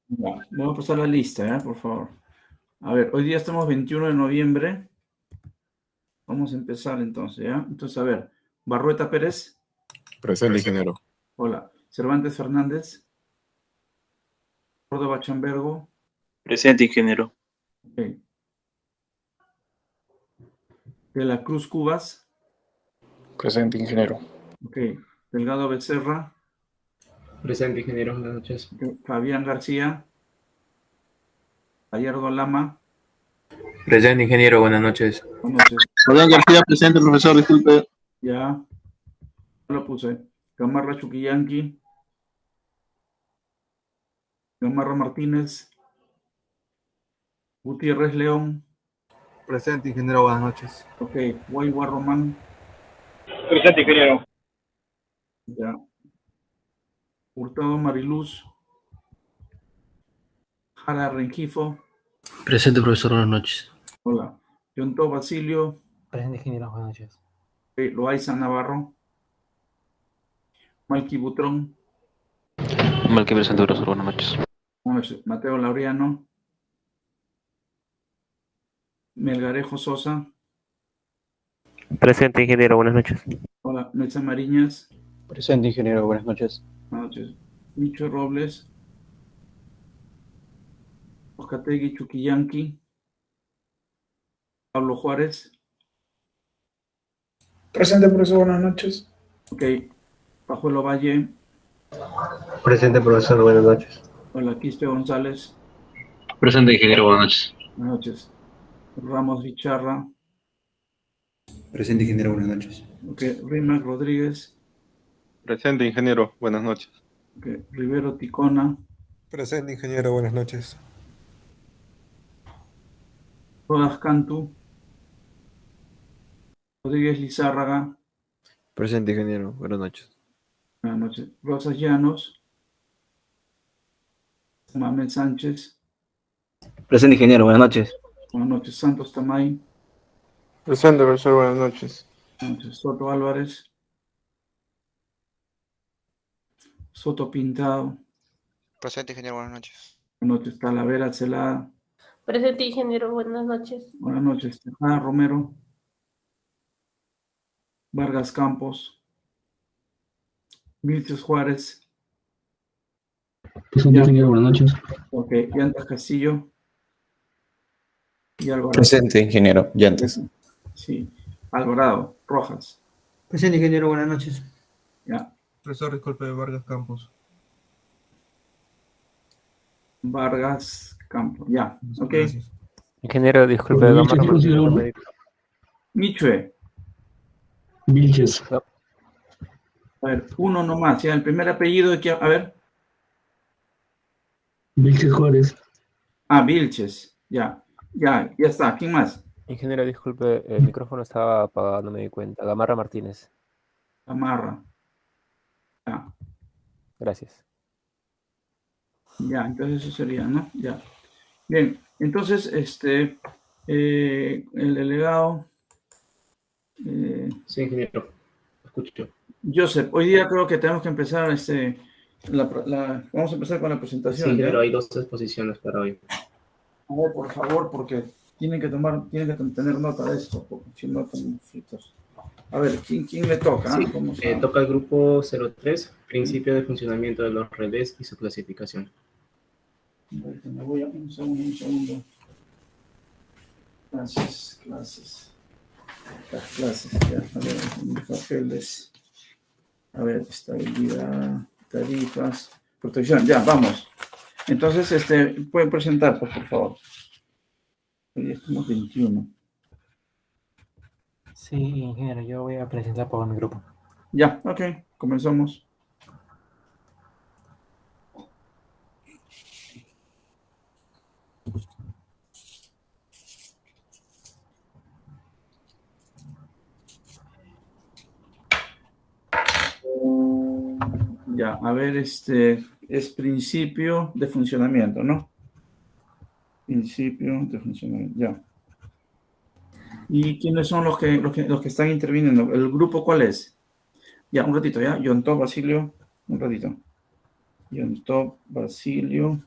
Ya, voy a pasar la lista, por favor. A ver, hoy día estamos 21 de noviembre. Vamos a empezar entonces, ¿ya? Entonces, a ver, Barrueta Pérez. Presente, ingeniero. Hola. Cervantes Fernández. Córdoba Chambergo. Presente, ingeniero. Ok. De la Cruz Cubas. Presente, ingeniero. Ok. Delgado Becerra. Presente, ingeniero. Buenas noches. Ok. Fabián García. Gallardo Lama. Presente, ingeniero, buenas noches. Buenas noches. Fabián García, presente, profesor, disculpe. Ya. Lo puse. Gamarra Chuquillanqui. Gamarra Martínez. Gutiérrez León. Presente, ingeniero, buenas noches. Ok. Guayua Román. Presente, ingeniero. Ya. Hurtado Mariluz. Jara Rengifo. Presente, profesor, buenas noches. Hola. Yontó Basilio. Presente, ingeniero, buenas noches. Loaiza Navarro. Malqui Butrón. Malqui presente, profesor, buenas noches. Buenas noches. Mateo Laureano. Melgarejo Sosa. Presente, ingeniero, buenas noches. Hola. Mecha Mariñas. Presente, ingeniero, buenas noches. Buenas noches. Micho Robles. Oscategui Chuquillanqui. Pablo Juárez. Presente, profesor, buenas noches. Ok. Pajuelo Valle. Presente, profesor, buenas noches. Hola. Quispe González. Presente, ingeniero, buenas noches. Buenas noches. Ramos Vicharra. Presente, ingeniero, buenas noches. Ok. Rimac Rodríguez. Presente, ingeniero, buenas noches. Ok. Rivero Ticona. Presente, ingeniero, buenas noches. Rodas Cantu. Rodríguez Lizárraga. Presente, ingeniero, buenas noches. Buenas noches. Rosas Llanos. Mamed Sánchez. Presente, ingeniero, buenas noches. Buenas noches. Santos Tamay. Presente, profesor, buenas noches. Buenas noches. Soto Álvarez. Soto Pintado. Presente, ingeniero, buenas noches. Buenas noches. Talavera Celada. Presente, ingeniero, buenas noches. Buenas noches. Tejada Romero. Vargas Campos. Vilches Juárez. Presente, ingeniero, buenas noches. Ok. Llantas Castillo. Y Alvarado. Presente, ingeniero, Llantes. Sí. Alvarado. Rojas. Presente, ingeniero, buenas noches. Ya. Profesor, disculpe, Vargas Campos. Vargas Campos. Ya. Ok. Gracias. Ingeniero, disculpe, Gamarra Martínez. Michue. Vilches. A ver, uno nomás. Ya, el primer apellido de que. A ver. Vilches Juárez. Ah, Vilches. Ya. Ya está. ¿Quién más? Ingeniero, disculpe, el micrófono estaba apagado, no me di cuenta. Gamarra Martínez. Gamarra. Ya. Gracias. Ya, entonces eso sería, ¿no? Ya. Bien, entonces, el delegado. Sí, ingeniero. Escucho. Joseph, hoy día creo que tenemos que empezar, vamos a empezar con la presentación. Sí, ingeniero, hay 2 exposiciones para hoy. A ver, por favor, porque tienen que tener nota de esto, porque si no, están fritos. A ver, ¿quién le toca? Sí, toca el grupo 03, principio de funcionamiento de los relés y su clasificación. Me voy a un segundo. Clases. Ya, a ver, mis papeles. A ver, estabilidad, tarifas, protección, ya, vamos. Entonces, pueden presentar, pues, por favor. Hoy estamos 21. Sí, ingeniero, yo voy a presentar por mi grupo. Ya, ok, comenzamos. Ya, a ver, es principio de funcionamiento, ¿no? Principio de funcionamiento, ya. ¿Y quiénes son los que están interviniendo? ¿El grupo cuál es? Ya, un ratito, ya. Yontó, Basilio, un ratito. Yontó, Basilio,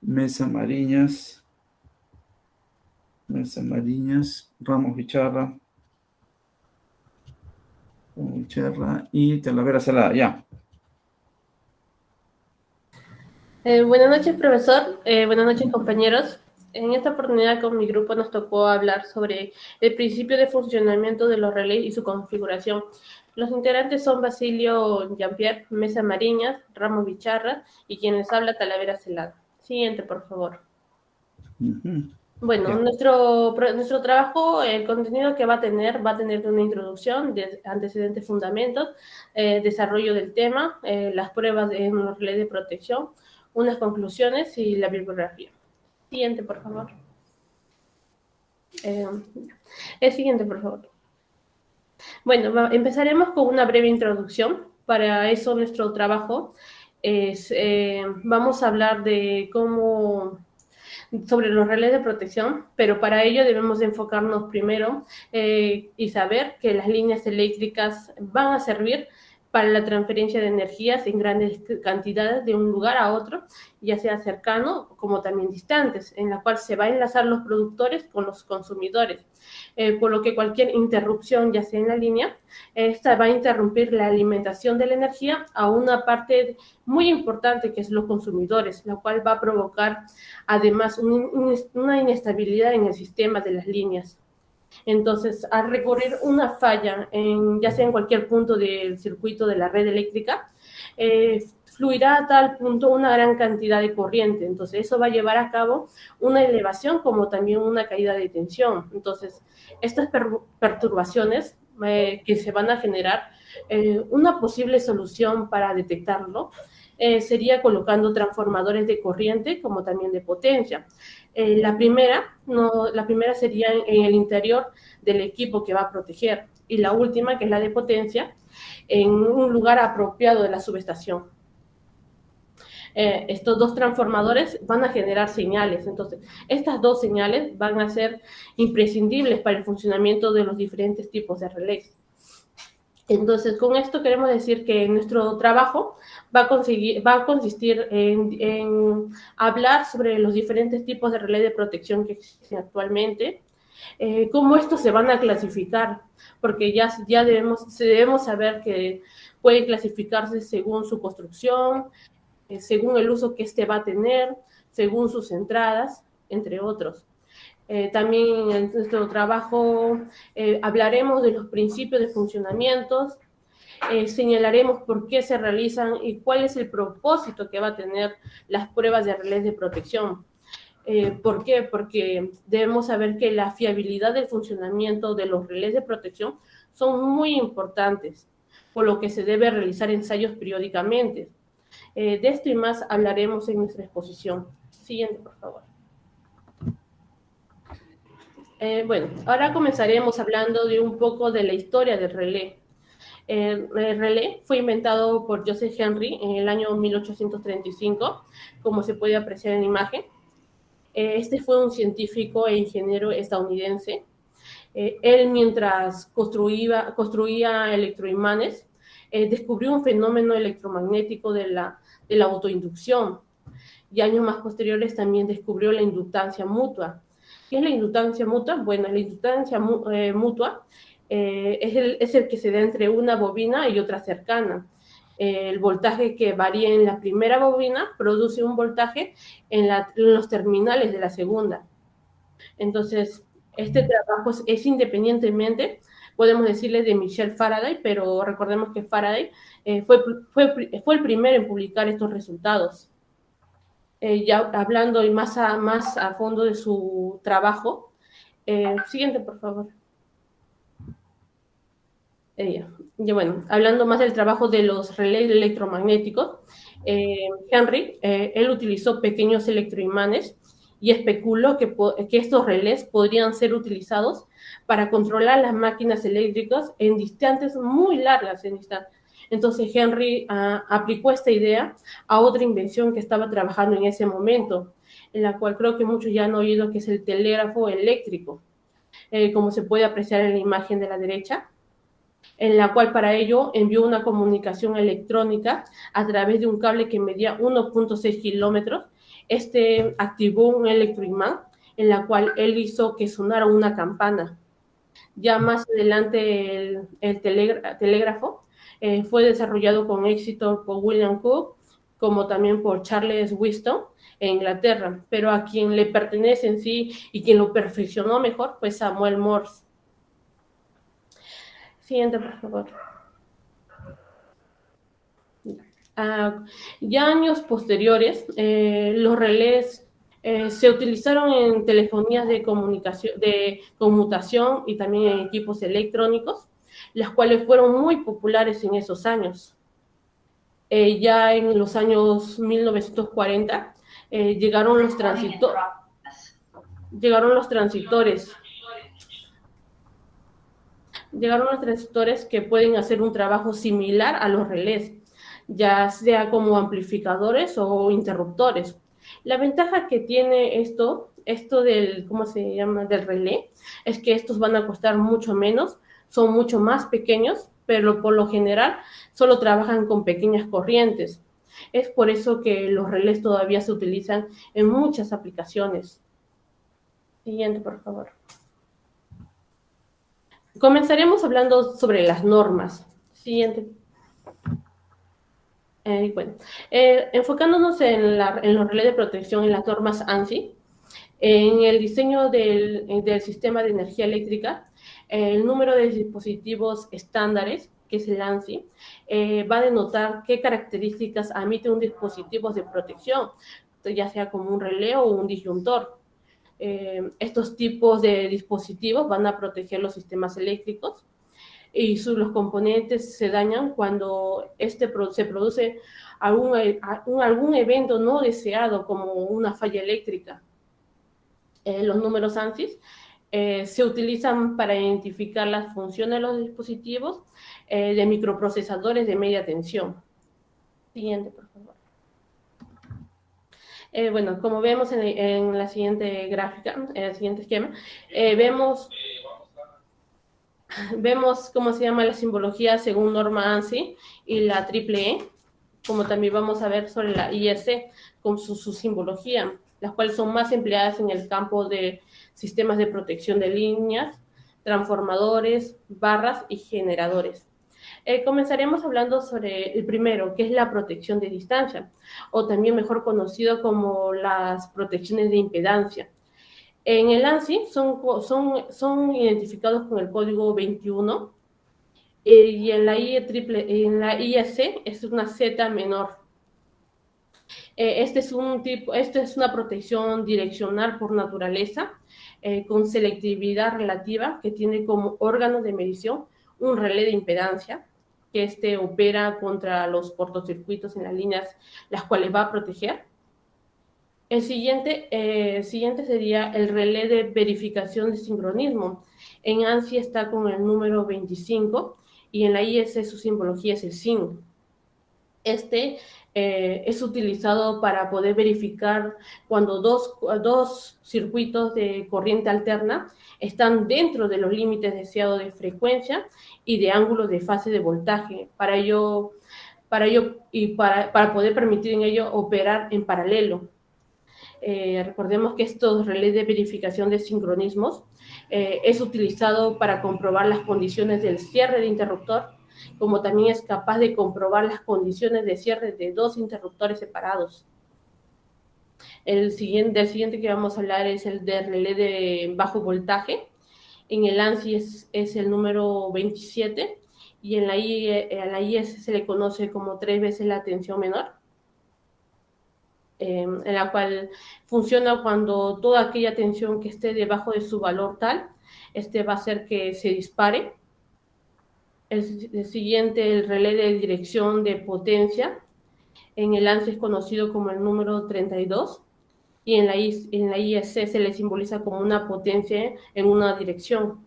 Mesa Mariñas, Ramos Vicharra y Talavera Salada, ya. Buenas noches, profesor. Buenas noches, compañeros. En esta oportunidad con mi grupo nos tocó hablar sobre el principio de funcionamiento de los relés y su configuración. Los integrantes son Basilio Jean-Pierre, Mesa Mariñas, Ramos Vicharra y quien les habla, Talavera Celada. Siguiente, por favor. Bueno, nuestro trabajo, el contenido que va a tener una introducción de antecedentes, fundamentos, desarrollo del tema, las pruebas en los relés de protección, unas conclusiones y la bibliografía. Siguiente, por favor. El siguiente, por favor. Bueno, empezaremos con una breve introducción. Para eso nuestro trabajo es, vamos a hablar de sobre los relés de protección, pero para ello debemos enfocarnos primero y saber que las líneas eléctricas van a servir para la transferencia de energías en grandes cantidades de un lugar a otro, ya sea cercano como también distantes, en la cual se va a enlazar los productores con los consumidores, por lo que cualquier interrupción, ya sea en la línea, esta va a interrumpir la alimentación de la energía a una parte muy importante que es los consumidores, la cual va a provocar además una inestabilidad en el sistema de las líneas. Entonces, al recurrir una falla, ya sea en cualquier punto del circuito de la red eléctrica, fluirá a tal punto una gran cantidad de corriente. Entonces, eso va a llevar a cabo una elevación como también una caída de tensión. Entonces, estas perturbaciones que se van a generar, una posible solución para detectarlo sería colocando transformadores de corriente como también de potencia. La primera sería en el interior del equipo que va a proteger y la última, que es la de potencia, en un lugar apropiado de la subestación. Estos dos transformadores van a generar señales, entonces estas dos señales van a ser imprescindibles para el funcionamiento de los diferentes tipos de relés. Entonces, con esto queremos decir que nuestro trabajo va a consistir en hablar sobre los diferentes tipos de relés de protección que existen actualmente, cómo estos se van a clasificar, porque ya debemos saber que puede clasificarse según su construcción, según el uso que éste va a tener, según sus entradas, entre otros. También en nuestro trabajo hablaremos de los principios de funcionamientos, señalaremos por qué se realizan y cuál es el propósito que va a tener las pruebas de relés de protección. ¿Por qué? Porque debemos saber que la fiabilidad del funcionamiento de los relés de protección son muy importantes, por lo que se debe realizar ensayos periódicamente. De esto y más hablaremos en nuestra exposición. Siguiente, por favor. Bueno, ahora comenzaremos hablando de un poco de la historia del relé. El relé fue inventado por Joseph Henry en el año 1835, como se puede apreciar en la imagen. Este fue un científico e ingeniero estadounidense. Él, mientras construía electroimanes, descubrió un fenómeno electromagnético de la autoinducción. Y años más posteriores también descubrió la inductancia mutua. ¿Qué es la inductancia mutua? Bueno, la inductancia mutua es el que se da entre una bobina y otra cercana. El voltaje que varía en la primera bobina produce un voltaje en los terminales de la segunda. Entonces, este trabajo es independientemente, podemos decirle, de Michel Faraday, pero recordemos que Faraday fue el primero en publicar estos resultados. Ya hablando más a fondo de su trabajo. Siguiente, por favor. Y bueno, hablando más del trabajo de los relés electromagnéticos, Henry, él utilizó pequeños electroimanes y especuló que estos relés podrían ser utilizados para controlar las máquinas eléctricas en distancias muy largas. Entonces Henry aplicó esta idea a otra invención que estaba trabajando en ese momento, en la cual creo que muchos ya han oído, que es el telégrafo eléctrico, como se puede apreciar en la imagen de la derecha, en la cual para ello envió una comunicación electrónica a través de un cable que medía 1.6 kilómetros, Este activó un electroimán en la cual él hizo que sonara una campana. Ya más adelante el telégrafo fue desarrollado con éxito por William Cooke, como también por Charles Whiston en Inglaterra, pero a quien le pertenece en sí y quien lo perfeccionó mejor fue Samuel Morse. Siguiente, por favor. Ya años posteriores, los relés se utilizaron en telefonías de comunicación, de conmutación y también en equipos electrónicos, las cuales fueron muy populares en esos años. Ya en los años 1940 llegaron los transistores que pueden hacer un trabajo similar a los relés, ya sea como amplificadores o interruptores. La ventaja que tiene esto del, ¿cómo se llama?, del relé, es que estos van a costar mucho menos, son mucho más pequeños, pero por lo general solo trabajan con pequeñas corrientes. Es por eso que los relés todavía se utilizan en muchas aplicaciones. Siguiente, por favor. Comenzaremos hablando sobre las normas. Siguiente. Enfocándonos en los relés de protección en las normas ANSI, en el diseño del sistema de energía eléctrica, el número de dispositivos estándares, que es el ANSI, va a denotar qué características emite un dispositivo de protección, ya sea como un relé o un disyuntor. Estos tipos de dispositivos van a proteger los sistemas eléctricos y los componentes se dañan cuando se produce algún evento no deseado, como una falla eléctrica. Los números ANSI se utilizan para identificar las funciones de los dispositivos de microprocesadores de media tensión. Siguiente, por favor. Bueno, como vemos en la siguiente gráfica, en el siguiente esquema, vemos cómo se llama la simbología según norma ANSI y la EEE, como también vamos a ver sobre la IEC con su simbología, las cuales son más empleadas en el campo de sistemas de protección de líneas, transformadores, barras y generadores. Comenzaremos hablando sobre el primero, que es la protección de distancia, o también mejor conocido como las protecciones de impedancia. En el ANSI son identificados con el código 21 y en la IEC es una Z menor. Este es una protección direccional por naturaleza, con selectividad relativa, que tiene como órgano de medición un relé de impedancia, que opera contra los cortocircuitos en las líneas, las cuales va a proteger. El siguiente sería el relé de verificación de sincronismo. En ANSI está con el número 25 y en la IEC su simbología es el SYN. Es utilizado para poder verificar cuando dos circuitos de corriente alterna están dentro de los límites deseados de frecuencia y de ángulo de fase de voltaje, para poder permitir en ello operar en paralelo. Recordemos que estos relés de verificación de sincronismos es utilizado para comprobar las condiciones del cierre de interruptor, como también es capaz de comprobar las condiciones de cierre de dos interruptores separados. Del siguiente que vamos a hablar es el de relé de bajo voltaje. En el ANSI es el número 27 y en la IEC se le conoce como 3 veces la tensión menor, en la cual funciona cuando toda aquella tensión que esté debajo de su valor tal, va a hacer que se dispare. El siguiente, el relé de dirección de potencia, en el ANSI es conocido como el número 32 y en la IEC se le simboliza como una potencia en una dirección.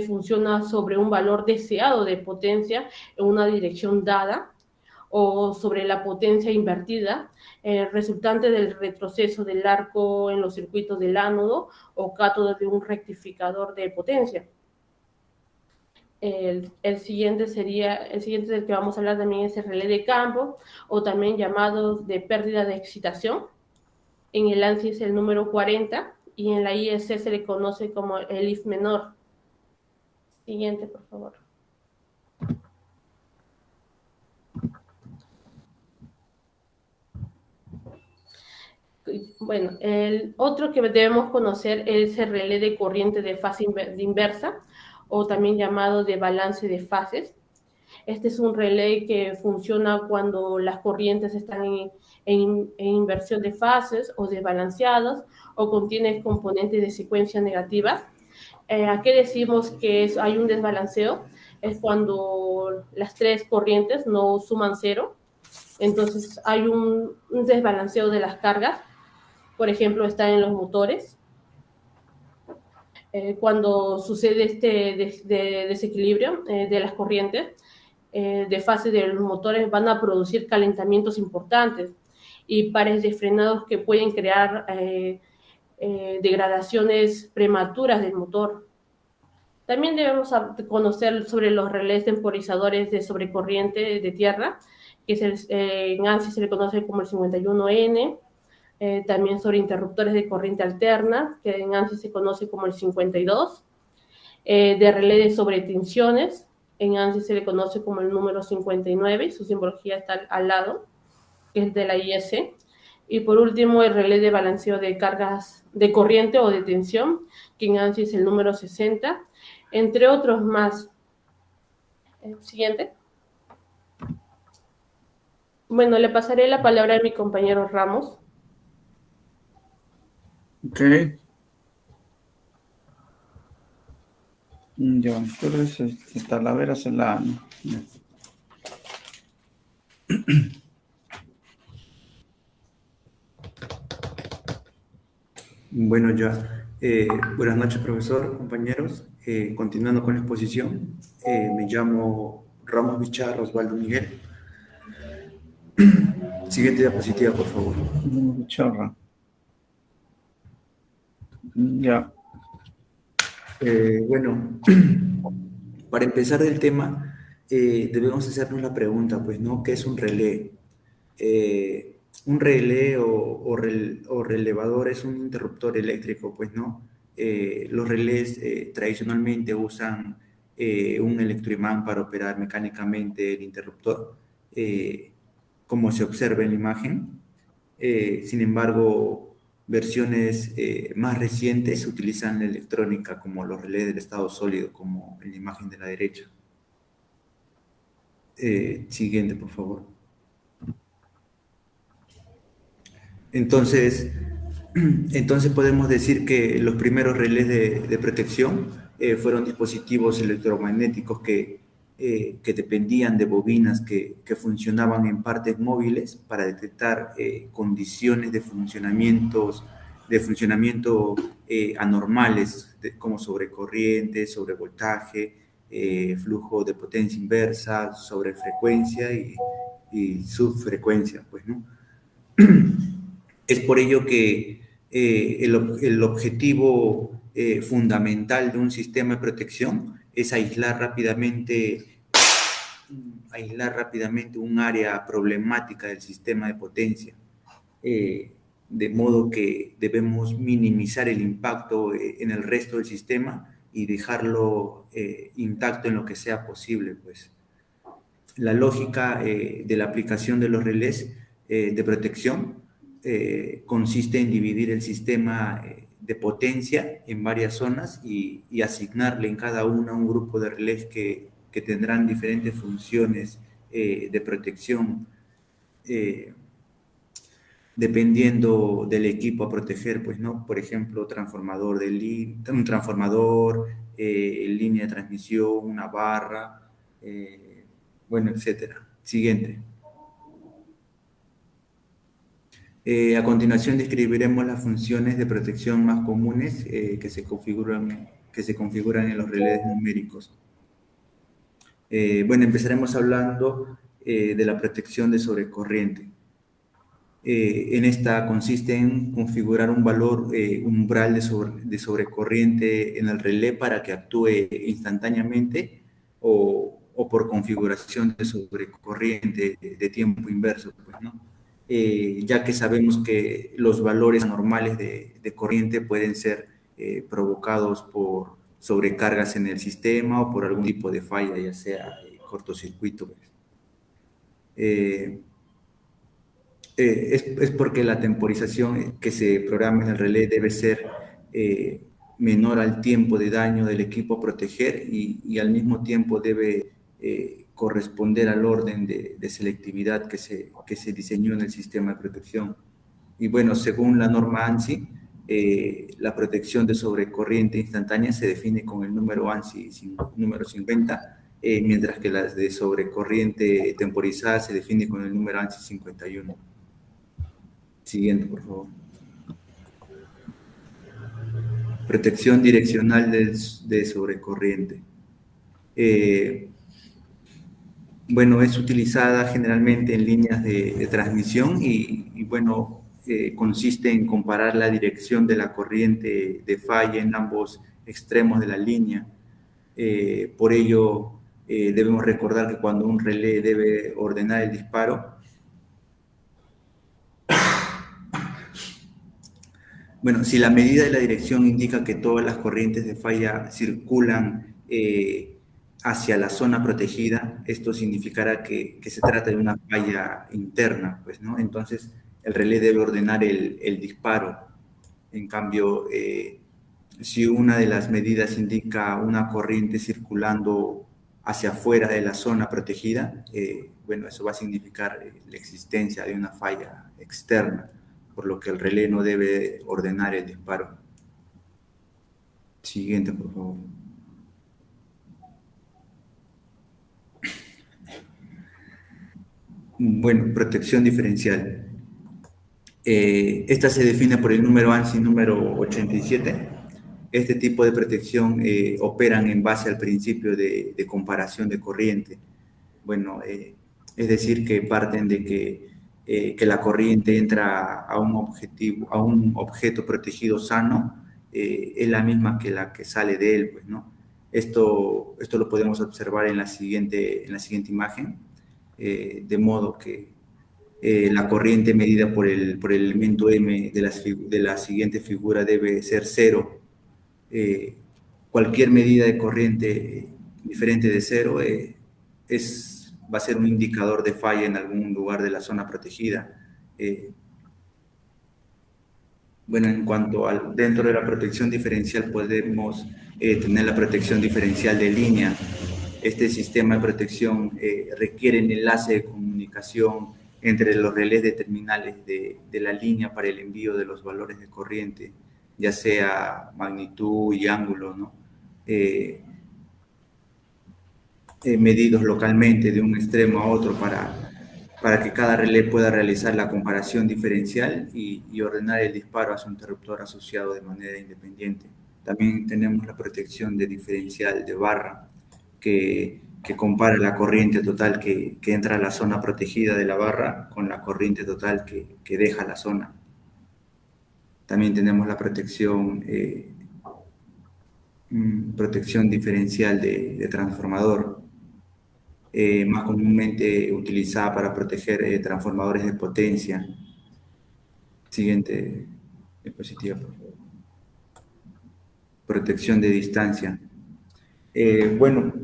Funciona sobre un valor deseado de potencia en una dirección dada, o sobre la potencia invertida resultante del retroceso del arco en los circuitos del ánodo o cátodo de un rectificador de potencia. El siguiente del que vamos a hablar también es el relé de campo, o también llamados de pérdida de excitación. En el ANSI es el número 40 y en la IEC se le conoce como el if menor. Siguiente, por favor. Bueno, el otro que debemos conocer es el relé de corriente de fase inversa, o también llamado de balance de fases. Este es un relé que funciona cuando las corrientes están en inversión de fases o desbalanceadas, o contiene componentes de secuencia negativas. ¿A qué decimos que hay un desbalanceo? Es cuando las tres corrientes no suman cero. Entonces hay un desbalanceo de las cargas. Por ejemplo, está en los motores. Cuando sucede este desequilibrio de las corrientes de fase de los motores, van a producir calentamientos importantes y pares de frenados que pueden crear degradaciones prematuras del motor. También debemos conocer sobre los relés temporizadores de sobrecorriente de tierra, que en ANSI se le conoce como el 51N. También sobre interruptores de corriente alterna, que en ANSI se conoce como el 52. De relé de sobretensiones, en ANSI se le conoce como el número 59, y su simbología está al lado, que es de la IEC. Y por último, el relé de balanceo de cargas de corriente o de tensión, que en ANSI es el número 60, entre otros más. Siguiente. Bueno, le pasaré la palabra a mi compañero Ramos. Ok. Ya, entonces Talaveras en la... Bueno, ya. Buenas noches, profesor, compañeros. Continuando con la exposición, me llamo Ramos Bicharra Osvaldo Miguel. Siguiente diapositiva, por favor. Bicharra. Ya. Bueno, para empezar del tema, debemos hacernos la pregunta, pues, ¿no? ¿Qué es un relé? Un relé o relevador es un interruptor eléctrico, pues, ¿no? Los relés tradicionalmente usan un electroimán para operar mecánicamente el interruptor, como se observa en la imagen. Sin embargo, versiones más recientes utilizan la electrónica, como los relés del estado sólido, como en la imagen de la derecha. Siguiente, por favor. Entonces podemos decir que los primeros relés de protección fueron dispositivos electromagnéticos que dependían de bobinas que funcionaban en partes móviles para detectar condiciones de funcionamiento anormales, como sobrecorriente, sobrevoltaje, flujo de potencia inversa, sobrefrecuencia y subfrecuencia, pues, ¿no? Es por ello que el objetivo fundamental de un sistema de protección es aislar rápidamente un área problemática del sistema de potencia, de modo que debemos minimizar el impacto en el resto del sistema y dejarlo intacto en lo que sea posible, pues. La lógica de la aplicación de los relés de protección consiste en dividir el sistema de potencia en varias zonas y asignarle en cada una un grupo de relés que tendrán diferentes funciones de protección dependiendo del equipo a proteger, pues, ¿no? Por ejemplo, un transformador, línea de transmisión, una barra, bueno, etcétera. Siguiente. A continuación describiremos las funciones de protección más comunes que se configuran en los relés numéricos. Bueno, empezaremos hablando de la protección de sobrecorriente. En esta consiste en configurar un valor umbral de sobrecorriente en el relé para que actúe instantáneamente o por configuración de sobrecorriente de tiempo inverso, pues, ¿no? Ya que sabemos que los valores normales de corriente pueden ser provocados por sobrecargas en el sistema o por algún tipo de falla, ya sea cortocircuito. Pues. Es porque la temporización que se programa en el relé debe ser menor al tiempo de daño del equipo a proteger y al mismo tiempo debe corresponder al orden de selectividad que se diseñó en el sistema de protección. Y bueno, según la norma ANSI, la protección de sobrecorriente instantánea se define con el número ANSI número 50, mientras que las de sobrecorriente temporizada se define con el número ANSI 51. Siguiente, por favor. Protección direccional de sobrecorriente. Bueno, es utilizada generalmente en líneas de transmisión y bueno, consiste en comparar la dirección de la corriente de falla en ambos extremos de la línea. Por ello, debemos recordar que cuando un relé debe ordenar el disparo, bueno, si la medida de la dirección indica que todas las corrientes de falla circulan hacia la zona protegida, esto significará que se trata de una falla interna, pues, ¿no? Entonces, el relé debe ordenar el disparo. En cambio, si una de las medidas indica una corriente circulando hacia afuera de la zona protegida, bueno, eso va a significar la existencia de una falla externa, por lo que el relé no debe ordenar el disparo. Siguiente, por favor. Bueno, protección diferencial. Esta se define por el número ANSI número 87. Este tipo de protección operan en base al principio de comparación de corriente. Bueno, es decir, que parten de que la corriente entra a un objeto protegido sano, es la misma que la que sale de él, pues, ¿no? Esto lo podemos observar en la siguiente imagen, de modo que la corriente medida por el elemento M de la siguiente figura debe ser 0. Cualquier medida de corriente diferente de 0 va a ser un indicador de falla en algún lugar de la zona protegida. Bueno, en cuanto dentro de la protección diferencial podemos tener la protección diferencial de línea. Este sistema de protección requiere un enlace de comunicación entre los relés de terminales de la línea para el envío de los valores de corriente, ya sea magnitud y ángulo, ¿no? Medidos localmente de un extremo a otro para que cada relé pueda realizar la comparación diferencial y ordenar el disparo a su interruptor asociado de manera independiente. También tenemos la protección de diferencial de barra, que compara la corriente total que entra a la zona protegida de la barra con la corriente total que deja la zona. También tenemos la protección diferencial de transformador, más comúnmente utilizada para proteger transformadores de potencia. Siguiente diapositiva, por favor. Protección de distancia. Bueno,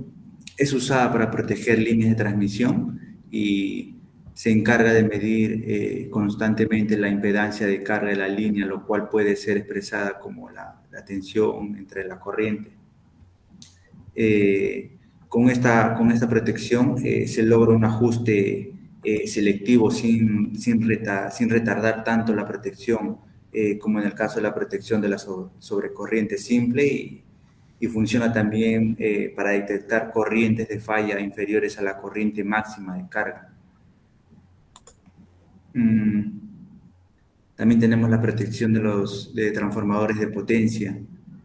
es usada para proteger líneas de transmisión y se encarga de medir constantemente la impedancia de carga de la línea, lo cual puede ser expresada como la tensión entre la corriente. Con esta protección se logra un ajuste selectivo sin retardar tanto la protección como en el caso de la protección de la sobrecorriente simple y funciona también para detectar corrientes de falla inferiores a la corriente máxima de carga. También tenemos la protección de transformadores de potencia.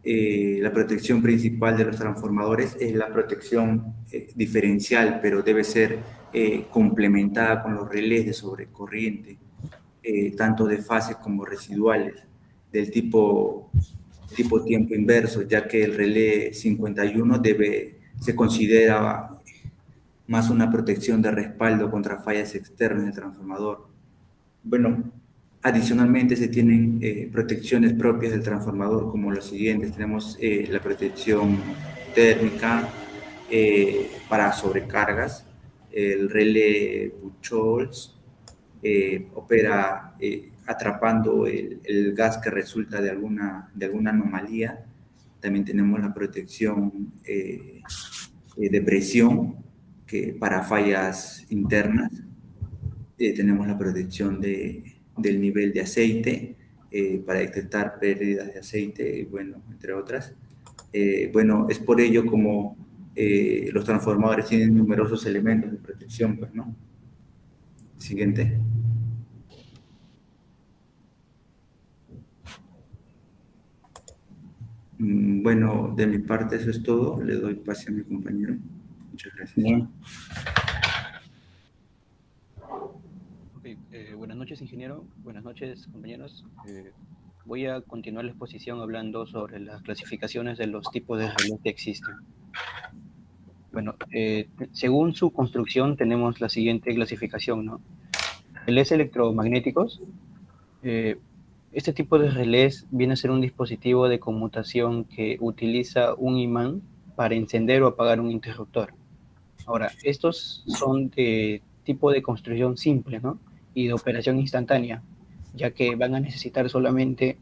La protección principal de los transformadores es la protección diferencial, pero debe ser complementada con los relés de sobrecorriente, tanto de fase como residuales, del tipo tiempo inverso, ya que el relé 51 debe se considera más una protección de respaldo contra fallas externas del transformador. Bueno, adicionalmente se tienen protecciones propias del transformador como las siguientes. Tenemos la protección térmica para sobrecargas. El relé Buchholz opera atrapando el gas que resulta de alguna anomalía. También tenemos la protección de presión para fallas internas. Tenemos la protección del nivel de aceite para detectar pérdidas de aceite, bueno, entre otras. Bueno, es por ello como los transformadores tienen numerosos elementos de protección, pues, ¿no? Siguiente. Bueno, de mi parte eso es todo. Le doy pase a mi compañero. Muchas gracias. Bien. Buenas noches, ingeniero. Buenas noches, compañeros. Voy a continuar la exposición hablando sobre las clasificaciones de los tipos de relés que existen. Bueno, según su construcción tenemos la siguiente clasificación, ¿no? Relés electromagnéticos. Este tipo de relés viene a ser un dispositivo de conmutación que utiliza un imán para encender o apagar un interruptor. Ahora, estos son de tipo de construcción simple, ¿no? Y de operación instantánea, ya que van a necesitar solamente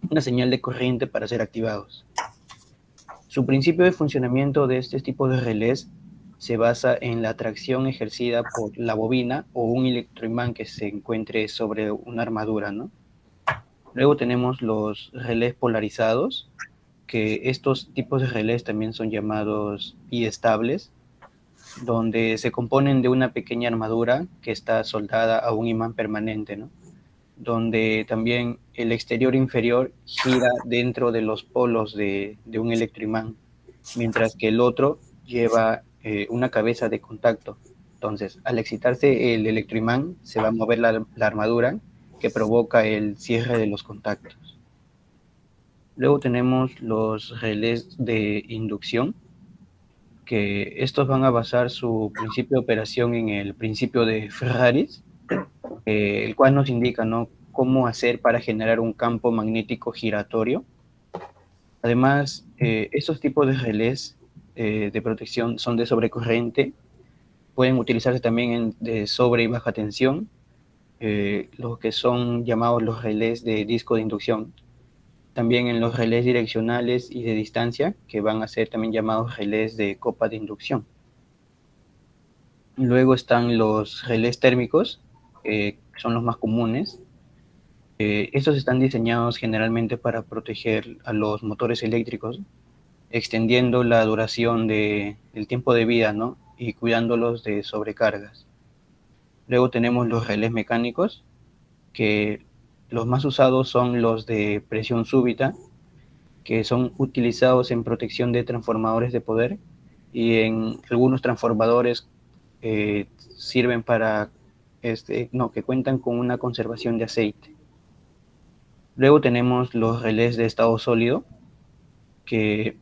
una señal de corriente para ser activados. Su principio de funcionamiento de este tipo de relés se basa en la atracción ejercida por la bobina o un electroimán que se encuentre sobre una armadura, ¿no? Luego tenemos los relés polarizados, que estos tipos de relés también son llamados biestables, donde se componen de una pequeña armadura que está soldada a un imán permanente, ¿no? Donde también el exterior inferior gira dentro de los polos de un electroimán, mientras que el otro lleva una cabeza de contacto. Entonces, al excitarse el electroimán, se va a mover la armadura que provoca el cierre de los contactos. Luego tenemos los relés de inducción, que estos van a basar su principio de operación en el principio de Ferrari, el cual nos indica, ¿no?, cómo hacer para generar un campo magnético giratorio. Además, estos tipos de relés de protección son de sobrecorriente, pueden utilizarse también de sobre y baja tensión, los que son llamados los relés de disco de inducción. También en los relés direccionales y de distancia, que van a ser también llamados relés de copa de inducción. Luego están los relés térmicos, que son los más comunes. Estos están diseñados generalmente para proteger a los motores eléctricos, extendiendo la duración del tiempo de vida, ¿no?, y cuidándolos de sobrecargas. Luego tenemos los relés mecánicos, que los más usados son los de presión súbita, que son utilizados en protección de transformadores de poder, y en algunos transformadores sirven para, que cuentan con una conservación de aceite. Luego tenemos los relés de estado sólido, que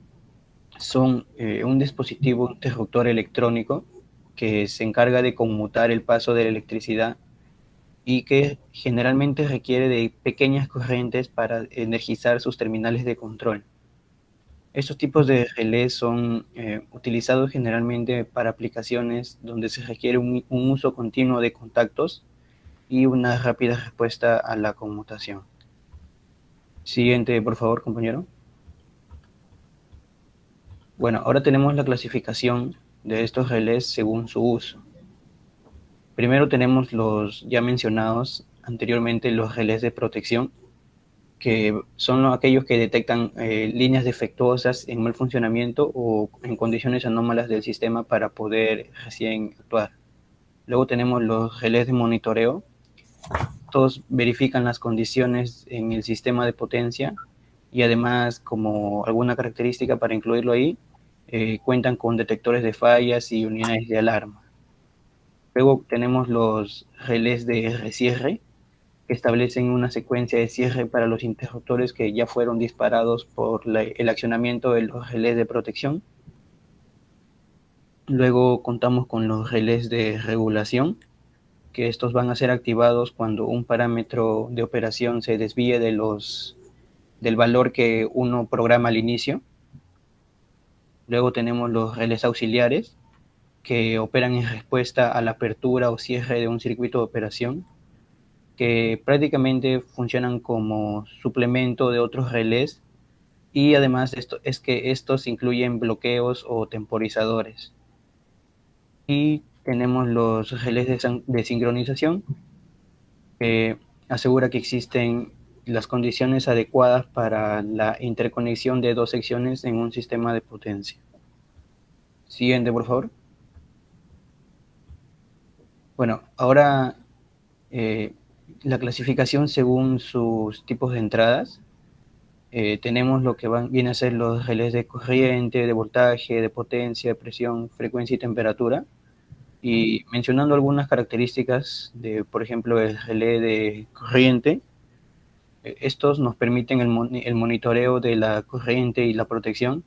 son un dispositivo interruptor electrónico que se encarga de conmutar el paso de la electricidad y que generalmente requiere de pequeñas corrientes para energizar sus terminales de control. Estos tipos de relés son utilizados generalmente para aplicaciones donde se requiere un uso continuo de contactos y una rápida respuesta a la conmutación. Siguiente, por favor, compañero. Bueno, ahora tenemos la clasificación de estos relés según su uso. Primero tenemos los ya mencionados anteriormente, los relés de protección, que son aquellos que detectan líneas defectuosas en mal funcionamiento o en condiciones anómalas del sistema para poder recién actuar. Luego tenemos los relés de monitoreo. Estos verifican las condiciones en el sistema de potencia y además, como alguna característica para incluirlo ahí, cuentan con detectores de fallas y unidades de alarma. Luego tenemos los relés de recierre, que establecen una secuencia de cierre para los interruptores que ya fueron disparados por el accionamiento de los relés de protección. Luego contamos con los relés de regulación, que estos van a ser activados cuando un parámetro de operación se desvíe del valor que uno programa al inicio. Luego tenemos los relés auxiliares, que operan en respuesta a la apertura o cierre de un circuito de operación, que prácticamente funcionan como suplemento de otros relés, y además esto es que estos incluyen bloqueos o temporizadores. Y tenemos los relés de sincronización, que asegura que existen las condiciones adecuadas para la interconexión de dos secciones en un sistema de potencia. Siguiente, por favor. Bueno, ahora la clasificación según sus tipos de entradas. Tenemos lo que viene a ser los relés de corriente, de voltaje, de potencia, de presión, frecuencia y temperatura. Y mencionando algunas características de, por ejemplo, el relé de corriente, estos nos permiten el monitoreo de la corriente y la protección,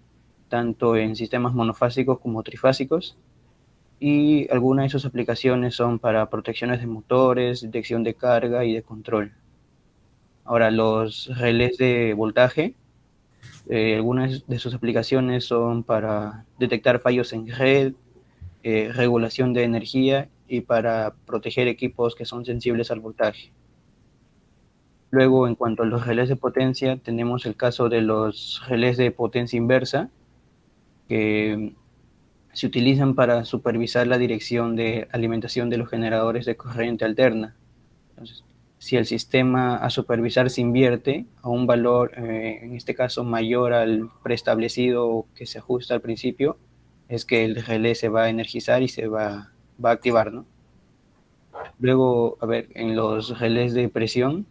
tanto en sistemas monofásicos como trifásicos, y algunas de sus aplicaciones son para protecciones de motores, detección de carga y de control. Ahora, los relés de voltaje, algunas de sus aplicaciones son para detectar fallos en red, regulación de energía y para proteger equipos que son sensibles al voltaje. Luego, en cuanto a los relés de potencia, tenemos el caso de los relés de potencia inversa, que se utilizan para supervisar la dirección de alimentación de los generadores de corriente alterna. Entonces, si el sistema a supervisar se invierte a un valor, en este caso mayor al preestablecido que se ajusta al principio, es que el relé se va a energizar y se va a activar, ¿no? Luego, a ver, en los relés de presión,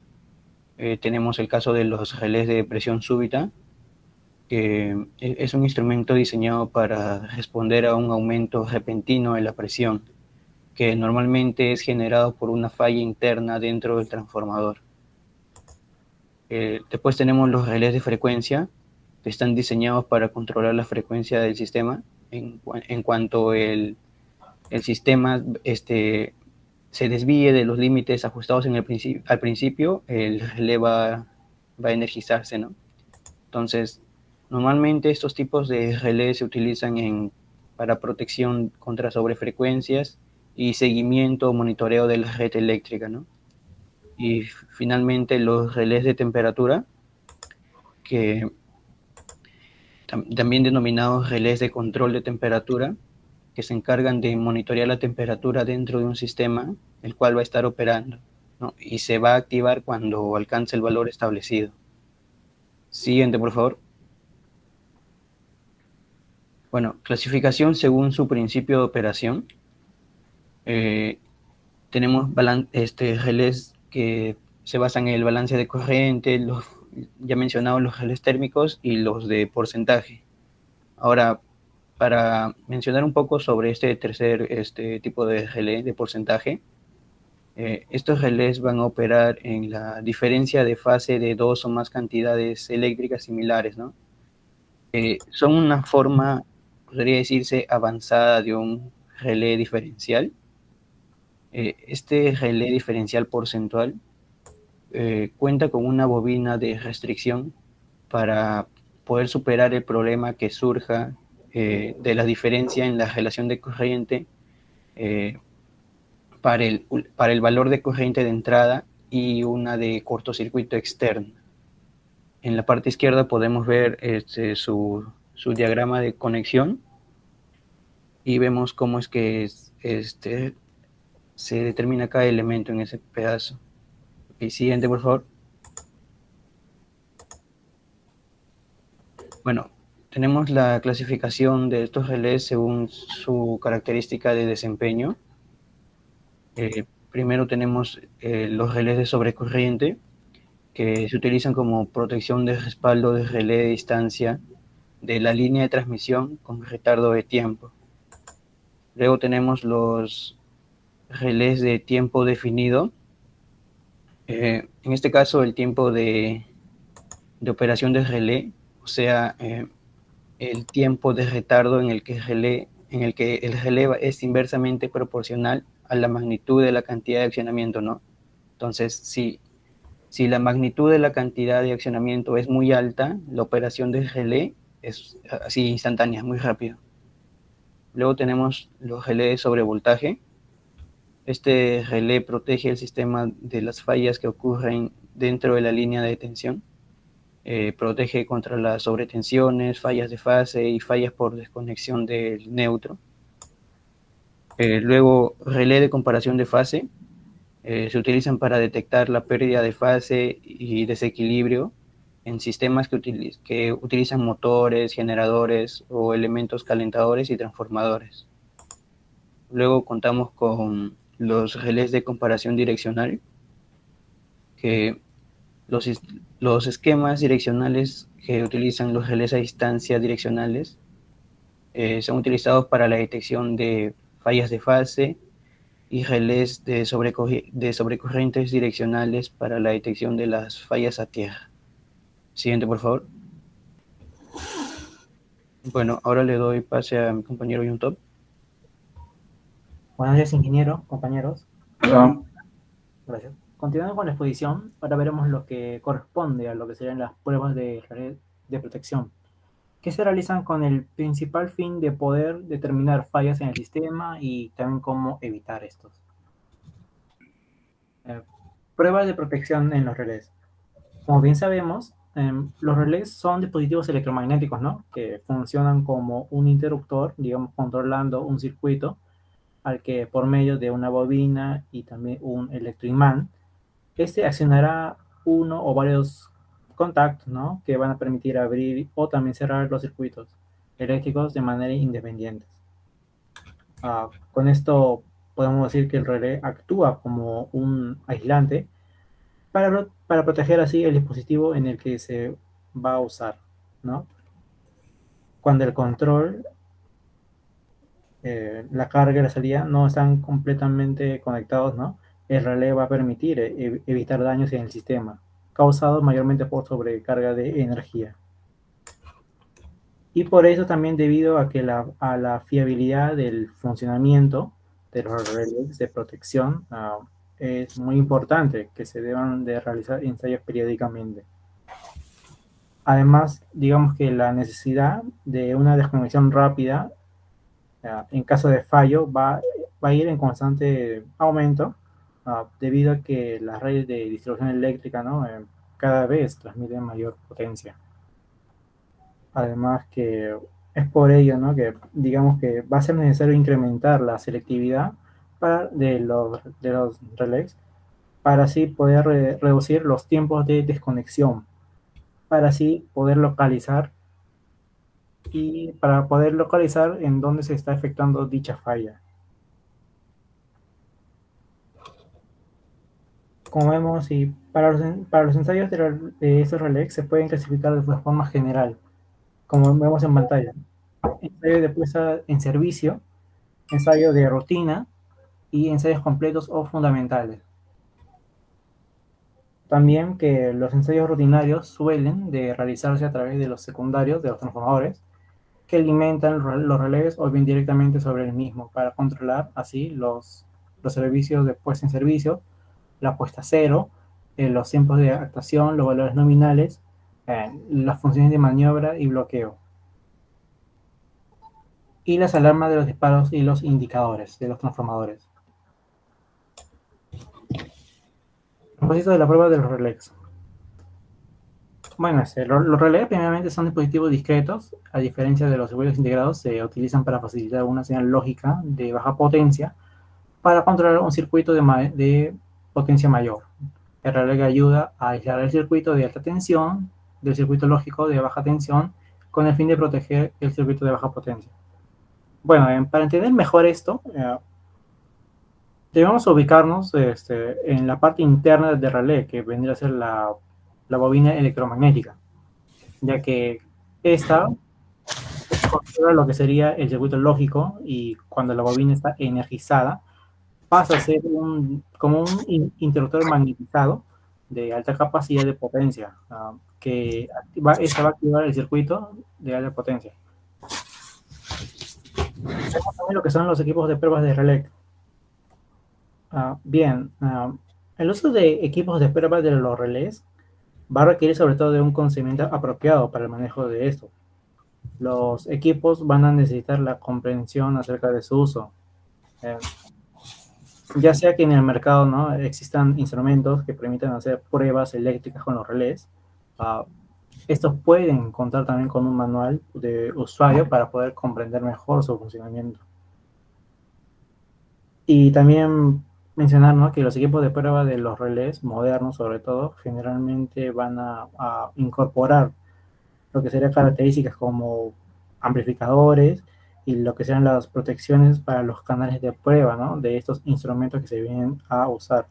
tenemos el caso de los relés de presión súbita, que es un instrumento diseñado para responder a un aumento repentino en la presión, que normalmente es generado por una falla interna dentro del transformador. Después tenemos los relés de frecuencia, que están diseñados para controlar la frecuencia del sistema. En cuanto el sistema se desvíe de los límites ajustados al principio, el relé va a energizarse, ¿no? Entonces, normalmente estos tipos de relés se utilizan para protección contra sobrefrecuencias y seguimiento o monitoreo de la red eléctrica, ¿no? Y finalmente los relés de temperatura, que también denominados relés de control de temperatura, que se encargan de monitorear la temperatura dentro de un sistema, el cual va a estar operando, ¿no? Y se va a activar cuando alcance el valor establecido. Siguiente, por favor. Bueno, clasificación según su principio de operación. Tenemos relés que se basan en el balance de corriente, los ya mencionados los relés térmicos y los de porcentaje. Ahora, para mencionar un poco sobre este tercer tipo de relé de porcentaje, estos relés van a operar en la diferencia de fase de dos o más cantidades eléctricas similares, ¿no? Son una forma, podría decirse, avanzada de un relé diferencial. Este relé diferencial porcentual cuenta con una bobina de restricción para poder superar el problema que surja de la diferencia en la relación de corriente para el valor de corriente de entrada y una de cortocircuito externo. En la parte izquierda podemos ver su diagrama de conexión y vemos cómo es que se determina cada elemento en ese pedazo. Ok, siguiente, por favor. Bueno, tenemos la clasificación de estos relés según su característica de desempeño. Primero tenemos los relés de sobrecorriente, que se utilizan como protección de respaldo de relé de distancia de la línea de transmisión con retardo de tiempo. Luego tenemos los relés de tiempo definido. En este caso, el tiempo de operación del relé, o sea, el tiempo de retardo en el que el relé en el que el relé es inversamente proporcional a la magnitud de la cantidad de accionamiento, ¿no? Entonces, si la magnitud de la cantidad de accionamiento es muy alta, la operación del relé es así instantánea, muy rápido. Luego tenemos los relés de sobrevoltaje. Este relé protege el sistema de las fallas que ocurren dentro de la línea de tensión. Protege contra las sobretensiones, fallas de fase y fallas por desconexión del neutro. Luego, relé de comparación de fase. Se utilizan para detectar la pérdida de fase y desequilibrio en sistemas que utilizan motores, generadores o elementos calentadores y transformadores. Luego contamos con los relés de comparación direccional, que los esquemas direccionales que utilizan los relés a distancia direccionales son utilizados para la detección de fallas de fase y relés de sobrecorrientes direccionales para la detección de las fallas a tierra. Siguiente, por favor. Bueno, ahora le doy pase a mi compañero Yuntop. Buenos días, ingeniero, compañeros. Hola. Gracias. Continuando con la exposición, ahora veremos lo que corresponde a lo que serían las pruebas de red de protección, que se realizan con el principal fin de poder determinar fallas en el sistema y también cómo evitar estos. Pruebas de protección en los relés. Como bien sabemos, los relés son dispositivos electromagnéticos, ¿no?, que funcionan como un interruptor, digamos, controlando un circuito al que por medio de una bobina y también un electroimán, este accionará uno o varios contactos, ¿no?, que van a permitir abrir o también cerrar los circuitos eléctricos de manera independiente. Con esto podemos decir que el relé actúa como un aislante para proteger así el dispositivo en el que se va a usar, ¿no? Cuando el control, la carga y la salida no están completamente conectados, ¿no?, el relé va a permitir evitar daños en el sistema, causados mayormente por sobrecarga de energía. Y por eso también debido a que a la fiabilidad del funcionamiento de los relés de protección, es muy importante que se deban de realizar ensayos periódicamente. Además, digamos que la necesidad de una desconexión rápida en caso de fallo va a ir en constante aumento, debido a que las redes de distribución eléctrica, ¿no?, cada vez transmiten mayor potencia. Además que es por ello, ¿no?, que digamos que va a ser necesario incrementar la selectividad de los relés para así poder reducir los tiempos de desconexión, para así poder localizar en dónde se está efectuando dicha falla. Como vemos, y para los ensayos de estos relés se pueden clasificar de forma general, como vemos en pantalla: ensayo de puesta en servicio, ensayo de rutina y ensayos completos o fundamentales. También que los ensayos rutinarios suelen de realizarse a través de los secundarios, de los transformadores, que alimentan los relés o bien directamente sobre el mismo, para controlar así los servicios de puesta en servicio, la puesta a cero, los tiempos de actuación, los valores nominales, las funciones de maniobra y bloqueo, y las alarmas de los disparos y los indicadores de los transformadores. Propósito de la prueba de los relés. Bueno, los relés primeramente son dispositivos discretos. A diferencia de los circuitos integrados, se utilizan para facilitar una señal lógica de baja potencia para controlar un circuito de potencia mayor. El relé ayuda a aislar el circuito de alta tensión del circuito lógico de baja tensión con el fin de proteger el circuito de baja potencia. Bueno, para entender mejor esto, debemos ubicarnos en la parte interna del relé, que vendría a ser la bobina electromagnética, ya que esta controla lo que sería el circuito lógico, y cuando la bobina está energizada pasa a ser como un interruptor magnetizado de alta capacidad de potencia, que va a activar el circuito de alta potencia. Tenemos también lo que son los equipos de pruebas de relé. Bien, el uso de equipos de prueba de los relés va a requerir sobre todo de un conocimiento apropiado para el manejo de esto. Los equipos van a necesitar la comprensión acerca de su uso. Ya sea que en el mercado, ¿no?, existan instrumentos que permitan hacer pruebas eléctricas con los relés, estos pueden contar también con un manual de usuario para poder comprender mejor su funcionamiento. Y también mencionar, ¿no?, que los equipos de prueba de los relés modernos, sobre todo, generalmente van a incorporar lo que serían características como amplificadores y lo que sean las protecciones para los canales de prueba, ¿no?, de estos instrumentos que se vienen a usar.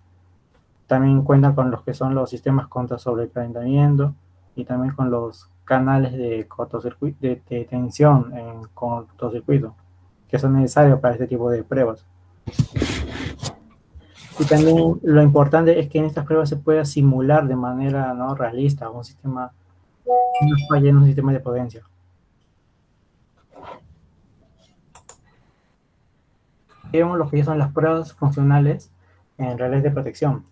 También cuentan con los que son los sistemas contra sobrecalentamiento y también con los canales de cortocircuito, de tensión en cortocircuito, que son necesarios para este tipo de pruebas. Y también lo importante es que en estas pruebas se pueda simular de manera, ¿no?, realista un sistema, una falla en un sistema de potencia. Vemos lo que son las pruebas funcionales en relés de protección.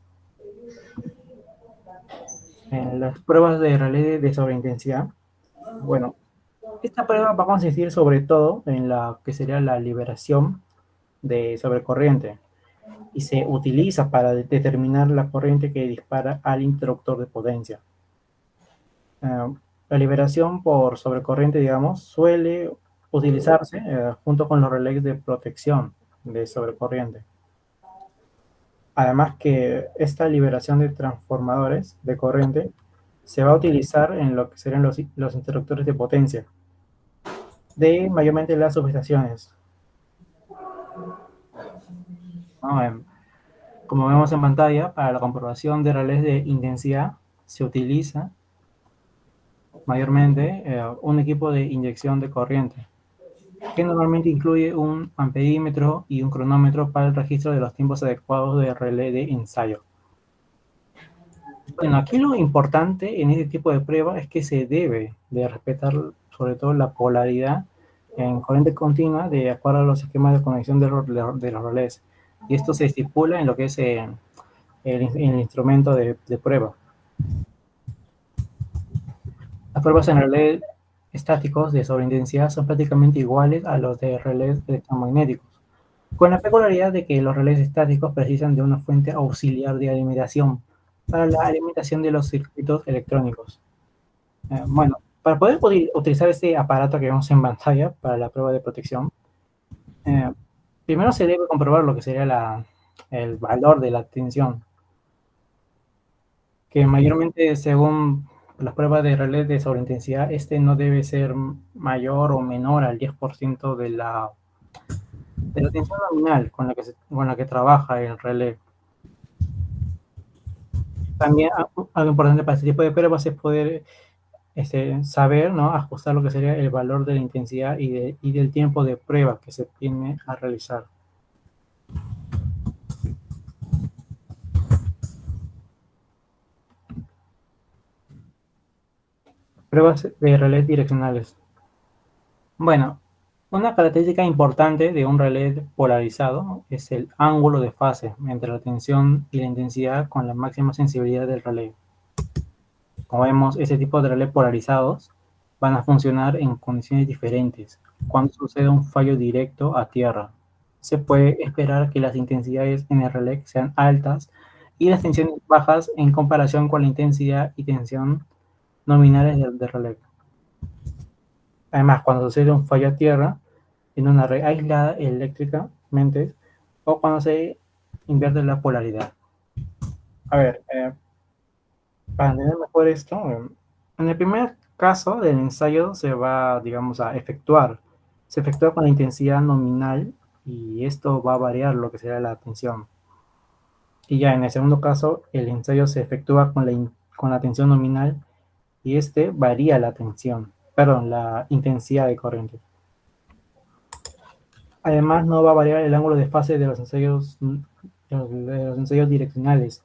En las pruebas de relé de sobreintensidad, bueno, esta prueba va a consistir sobre todo en la que sería la liberación de sobrecorriente y se utiliza para determinar la corriente que dispara al interruptor de potencia. La liberación por sobrecorriente, digamos, suele utilizarse junto con los relés de protección de sobrecorriente. Además que esta liberación de transformadores de corriente se va a utilizar en lo que serían los interruptores de potencia de mayormente las subestaciones. Como vemos en pantalla, para la comprobación de relés de intensidad se utiliza mayormente un equipo de inyección de corriente, que normalmente incluye un amperímetro y un cronómetro para el registro de los tiempos adecuados de relé de ensayo. Bueno, aquí lo importante en este tipo de prueba es que se debe de respetar sobre todo la polaridad en corriente continua de acuerdo a los esquemas de conexión de los relés. Y esto se estipula en lo que es el instrumento de prueba. Las pruebas en relés estáticos de sobreintensidad son prácticamente iguales a los de relés electromagnéticos, con la peculiaridad de que los relés estáticos precisan de una fuente auxiliar de alimentación para la alimentación de los circuitos electrónicos. Bueno, para poder utilizar este aparato que vemos en pantalla para la prueba de protección, primero se debe comprobar lo que sería el valor de la tensión, que mayormente según las pruebas de relé de sobreintensidad, este no debe ser mayor o menor al 10% de la tensión nominal con la que trabaja el relé. También algo importante para este tipo de pruebas es poder saber, ¿no?, ajustar lo que sería el valor de la intensidad y del tiempo de prueba que se tiene a realizar. Pruebas de relés direccionales. Bueno, una característica importante de un relé polarizado es el ángulo de fase entre la tensión y la intensidad con la máxima sensibilidad del relé. Como vemos, este tipo de relés polarizados van a funcionar en condiciones diferentes. Cuando sucede un fallo directo a tierra, se puede esperar que las intensidades en el relé sean altas y las tensiones bajas en comparación con la intensidad y tensión nominales del relé. Además, cuando sucede un fallo a tierra en una red aislada eléctricamente o cuando se invierte la polaridad. A ver, para entender mejor esto, en el primer caso del ensayo se va, digamos, a efectuar. Se efectúa con la intensidad nominal y esto va a variar lo que será la tensión. Y ya en el segundo caso, el ensayo se efectúa con la tensión nominal y varía la intensidad de corriente. Además, no va a variar el ángulo de fase de los ensayos direccionales,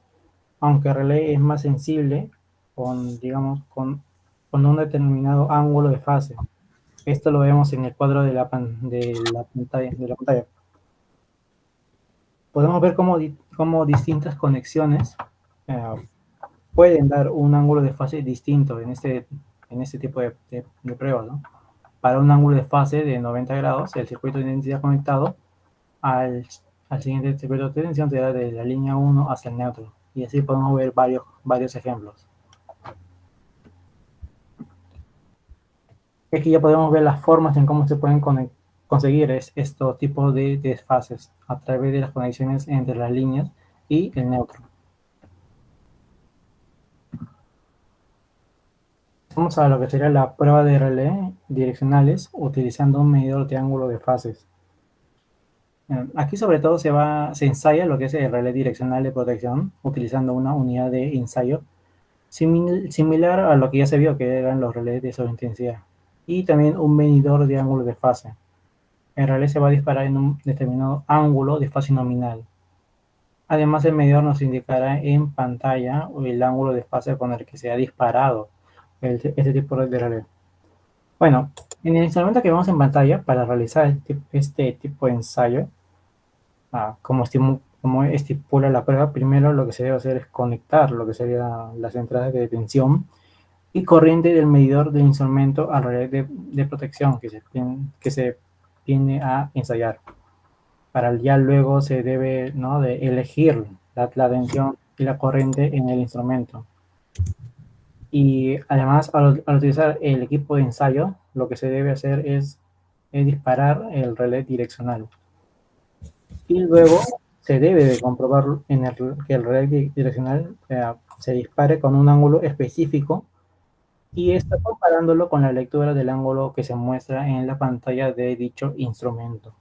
aunque el relé es más sensible con un determinado ángulo de fase. Esto lo vemos en el cuadro de la pantalla. Podemos ver cómo distintas conexiones pueden dar un ángulo de fase distinto en este tipo de pruebas, ¿no? Para un ángulo de fase de 90 grados, el circuito de intensidad conectado al siguiente circuito de tensión será de la línea 1 hasta el neutro. Y así podemos ver varios ejemplos. Aquí ya podemos ver las formas en cómo se pueden conseguir estos tipos de desfases a través de las conexiones entre las líneas y el neutro. Vamos a lo que sería la prueba de relé direccionales utilizando un medidor de ángulo de fases. Aquí sobre todo se ensaya lo que es el relé direccional de protección utilizando una unidad de ensayo similar a lo que ya se vio que eran los relés de sobreintensidad y también un medidor de ángulo de fase. El relé se va a disparar en un determinado ángulo de fase nominal. Además, el medidor nos indicará en pantalla el ángulo de fase con el que se ha disparado este tipo de relé. Bueno, en el instrumento que vemos en pantalla para realizar este tipo de ensayo, como estipula la prueba, primero lo que se debe hacer es conectar lo que serían las entradas de tensión y corriente del medidor del instrumento al relé de protección que se viene a ensayar. Para ya luego se debe, ¿no?, de elegir la tensión y la corriente en el instrumento. Y además, al utilizar el equipo de ensayo, lo que se debe hacer es disparar el relé direccional. Y luego se debe de comprobar que el relé direccional se dispare con un ángulo específico y está comparándolo con la lectura del ángulo que se muestra en la pantalla de dicho instrumento.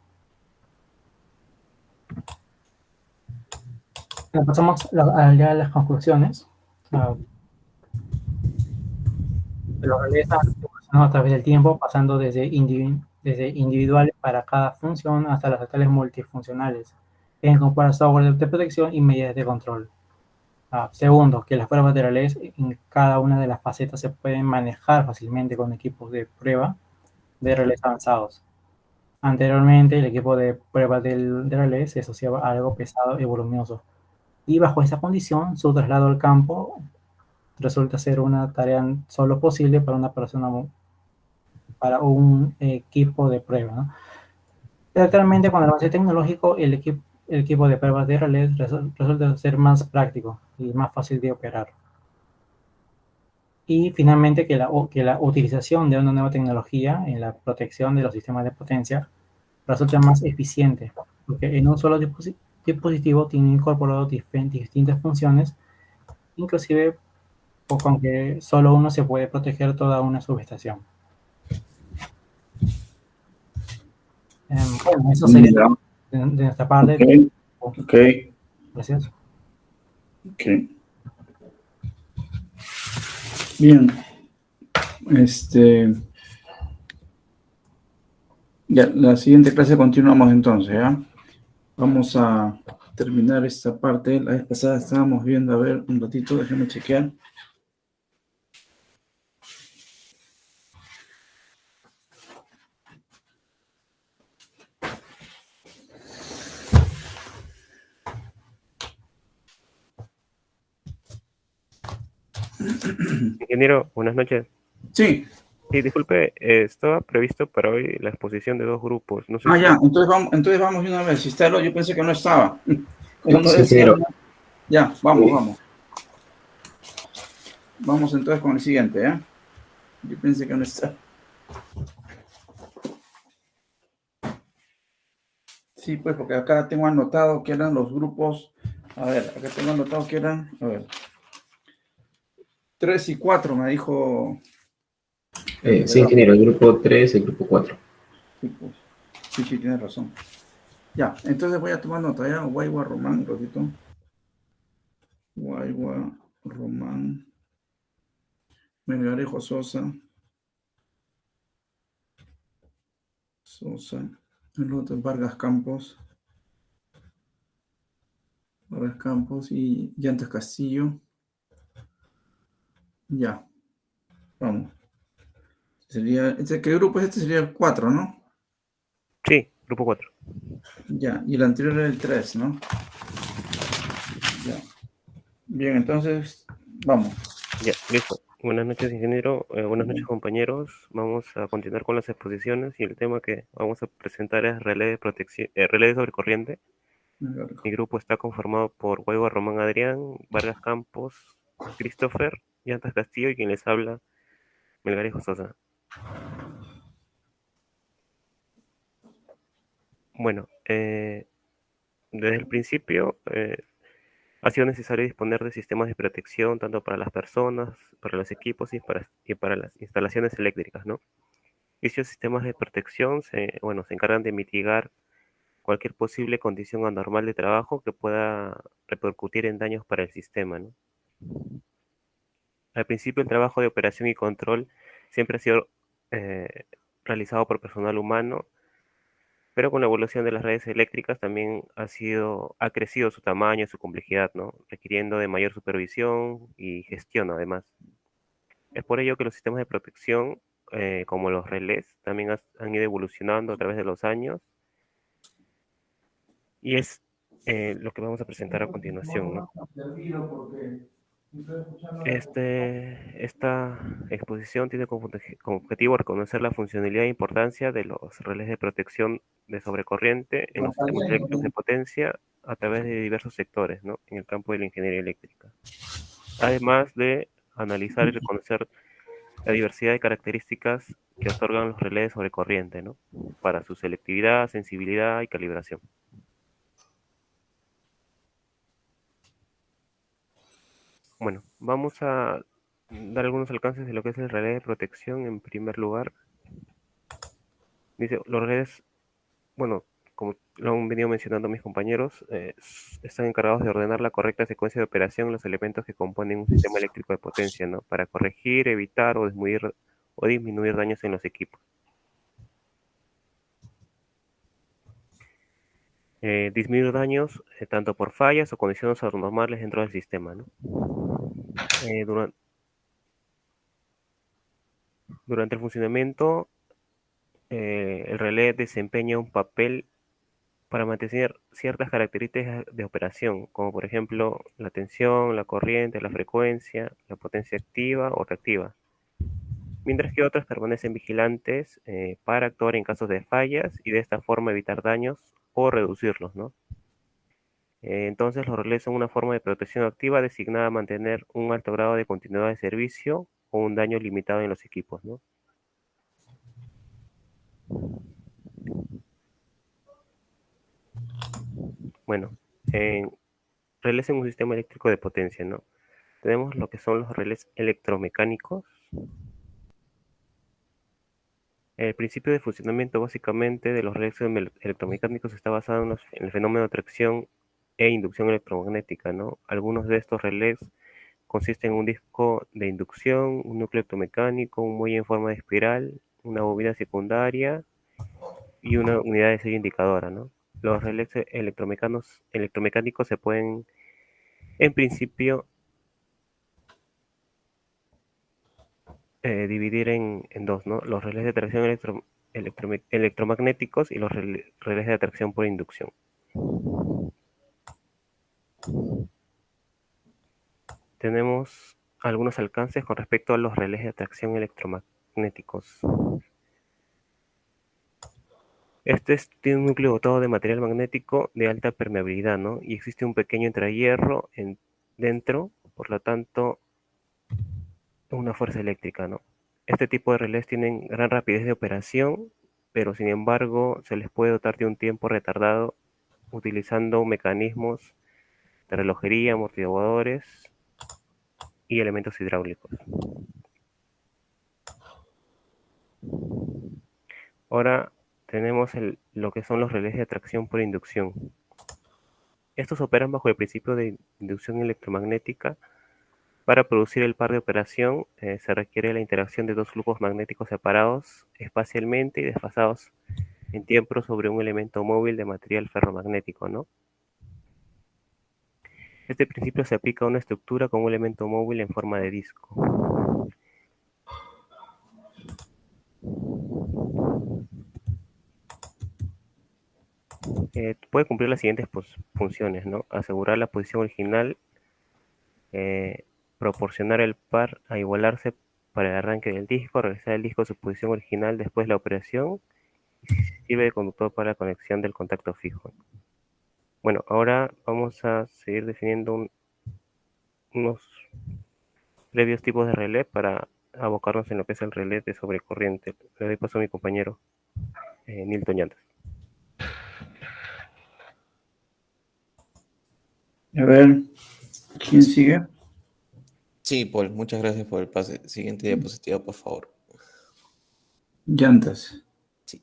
Pasamos ya a las conclusiones. Los relés han evolucionado a través del tiempo, pasando desde individuales para cada función hasta las totales multifuncionales, en incorporar software de protección y medidas de control. Segundo, que las pruebas de relés en cada una de las facetas se pueden manejar fácilmente con equipos de prueba de relés avanzados. Anteriormente, el equipo de prueba de relés se asociaba a algo pesado y voluminoso, y bajo esa condición, su traslado al campo resulta ser una tarea solo posible para una persona, para un equipo de prueba, ¿no? Pero actualmente, con el avance tecnológico, el equipo de pruebas de relés resulta ser más práctico y más fácil de operar. Y finalmente, que la utilización de una nueva tecnología en la protección de los sistemas de potencia resulta más eficiente, porque en un solo dispositivo tiene incorporado distintas funciones, inclusive con que solo uno se puede proteger toda una subestación. Bueno, eso sería de nuestra parte. Ok. Gracias. Ok. Bien. Ya, la siguiente clase continuamos entonces, ¿ya? Vamos a terminar esta parte. La vez pasada estábamos viendo, a ver, un ratito, déjenme chequear. Ingeniero, buenas noches. Sí. Sí, disculpe, estaba previsto para hoy la exposición de dos grupos. No sé si... Ya, entonces vamos de una vez. Si está, yo pensé que no estaba. Como no Sí, decía, ingeniero. ya, vamos. Vamos entonces con el siguiente, ¿eh? Yo pensé que no está. Sí, pues, porque acá tengo anotado que eran los grupos. A ver, acá tengo anotado que eran, a ver, 3 y 4, me dijo. Sí, ingeniero, el grupo 3 y el grupo 4. Sí, pues. Sí, tienes razón. Ya, entonces voy a tomar nota, ya. Guaigua Román, ratito. Guaigua Román. Melgarejo Sosa. El otro es Vargas Campos. Y Llantas Castillo. Ya. Vamos. Sería, ¿qué grupo es este? Sería el 4, ¿no? Sí, grupo 4. Ya, y el anterior era el 3, ¿no? Ya. Bien, entonces, vamos. Ya, listo. Buenas noches, ingeniero. Buenas noches, compañeros. Vamos a continuar con las exposiciones y el tema que vamos a presentar es relé de protección, relé sobre corriente. Mi grupo está conformado por Guaybo Román Adrián, Vargas Campos, Christopher, Llantas Castillo y quien les habla, Melgarejo Sosa. Bueno, desde el principio ha sido necesario disponer de sistemas de protección tanto para las personas, para los equipos y para las instalaciones eléctricas, ¿no? Dichos sistemas de protección se encargan de mitigar cualquier posible condición anormal de trabajo que pueda repercutir en daños para el sistema, ¿no? Al principio el trabajo de operación y control siempre ha sido realizado por personal humano, pero con la evolución de las redes eléctricas también ha crecido su tamaño, su complejidad, ¿no? Requiriendo de mayor supervisión y gestión además. Es por ello que los sistemas de protección, como los relés, también han ido evolucionando a través de los años. Y es lo que vamos a presentar a continuación, ¿no? Esta exposición tiene como objetivo reconocer la funcionalidad e importancia de los relés de protección de sobrecorriente en los sistemas eléctricos de potencia a través de diversos sectores, ¿no? En el campo de la ingeniería eléctrica. Además de analizar y reconocer la diversidad de características que otorgan los relés de sobrecorriente, ¿no? Para su selectividad, sensibilidad y calibración. Bueno, vamos a dar algunos alcances de lo que es el relé de protección en primer lugar. Dice, los relés, bueno, como lo han venido mencionando mis compañeros, están encargados de ordenar la correcta secuencia de operación en los elementos que componen un sistema eléctrico de potencia, ¿no? Para corregir, evitar o disminuir daños en los equipos. Disminuir daños tanto por fallas o condiciones anormales dentro del sistema, ¿no? Durante el funcionamiento, el relé desempeña un papel para mantener ciertas características de operación, como por ejemplo la tensión, la corriente, la frecuencia, la potencia activa o reactiva, mientras que otras permanecen vigilantes para actuar en casos de fallas y de esta forma evitar daños o reducirlos, ¿no? Entonces los relés son una forma de protección activa designada a mantener un alto grado de continuidad de servicio o un daño limitado en los equipos, ¿no? Bueno, relés en un sistema eléctrico de potencia, ¿no? Tenemos lo que son los relés electromecánicos. El principio de funcionamiento básicamente de los relés electromecánicos está basado en el fenómeno de atracción e inducción electromagnética, ¿no? Algunos de estos relés consisten en un disco de inducción, un núcleo electromecánico, un muelle en forma de espiral, una bobina secundaria y una unidad de sello indicadora, ¿no? Los relés electromecánicos se pueden, en principio, dividir en dos, ¿no? Los relés de atracción electromagnéticos y los relés de atracción por inducción. Tenemos algunos alcances con respecto a los relés de atracción electromagnéticos. Este tiene un núcleo dotado de material magnético de alta permeabilidad, ¿no? Y existe un pequeño entrehierro dentro, por lo tanto, una fuerza eléctrica, ¿no? Este tipo de relés tienen gran rapidez de operación, pero sin embargo se les puede dotar de un tiempo retardado utilizando mecanismos de relojería, amortiguadores y elementos hidráulicos. Ahora tenemos lo que son los relés de atracción por inducción. Estos operan bajo el principio de inducción electromagnética. Para producir el par de operación se requiere la interacción de dos flujos magnéticos separados espacialmente y desfasados en tiempo sobre un elemento móvil de material ferromagnético, ¿no? Este principio se aplica a una estructura con un elemento móvil en forma de disco. puede cumplir las siguientes funciones, ¿no? Asegurar la posición original, proporcionar el par a igualarse para el arranque del disco, regresar el disco a su posición original después de la operación, y sirve de conductor para la conexión del contacto fijo. Bueno, ahora vamos a seguir definiendo unos previos tipos de relé para abocarnos en lo que es el relé de sobrecorriente. Le doy paso a mi compañero Nilton Llantas. A ver, ¿quién sigue? Sí, Paul, muchas gracias por el pase. Siguiente diapositiva, por favor. Llantas. Sí.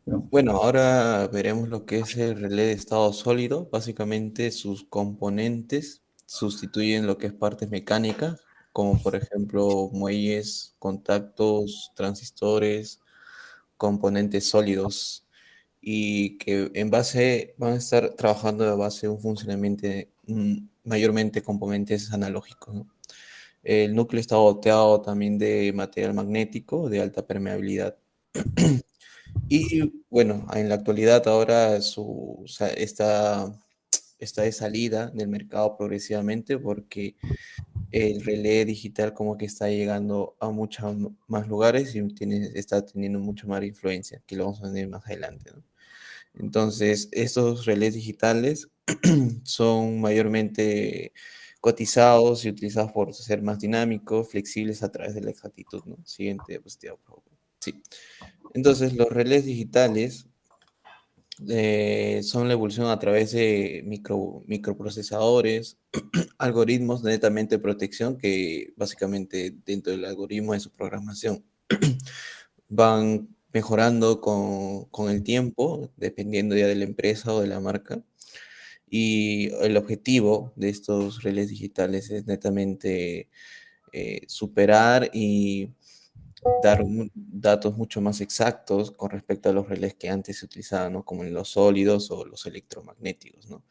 Bueno, ahora veremos lo que es el relé de estado sólido. Básicamente sus componentes sustituyen lo que es partes mecánicas, como por ejemplo muelles, contactos, transistores, componentes sólidos, y que van a estar trabajando de base de un funcionamiento mayormente componentes analógicos, ¿no? El núcleo está doteado también de material magnético de alta permeabilidad. Y bueno, en la actualidad ahora está de salida del mercado progresivamente, porque el relé digital como que está llegando a muchos más lugares y está teniendo mucha más influencia, que lo vamos a ver más adelante, ¿no? Entonces, estos relés digitales son mayormente cotizados y utilizados por ser más dinámicos, flexibles a través de la exactitud, ¿no? Siguiente diapositiva, por favor. Sí. Entonces, los relés digitales son la evolución a través de microprocesadores, algoritmos netamente de protección que básicamente dentro del algoritmo de su programación van mejorando con el tiempo, dependiendo ya de la empresa o de la marca. Y el objetivo de estos relés digitales es netamente superar y dar datos mucho más exactos con respecto a los relés que antes se utilizaban, ¿no? Como en los sólidos o los electromagnéticos, ¿no?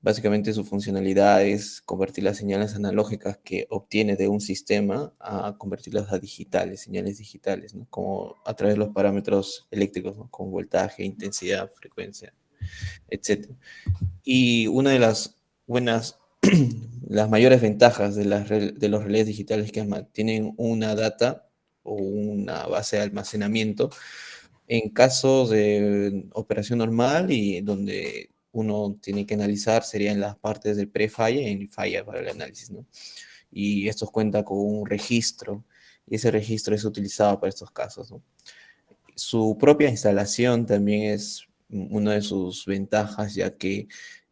Básicamente su funcionalidad es convertir las señales analógicas que obtiene de un sistema a convertirlas a digitales, señales digitales, ¿no? Como a través de los parámetros eléctricos, ¿no? Como voltaje, intensidad, frecuencia, etc. Y una de las las mayores ventajas de los relés digitales que tienen una data o una base de almacenamiento en casos de operación normal y donde uno tiene que analizar serían las partes de pre-falla y falla para el análisis, ¿no? Y estos cuentan con un registro y ese registro es utilizado para estos casos, ¿no? Su propia instalación también es una de sus ventajas, ya que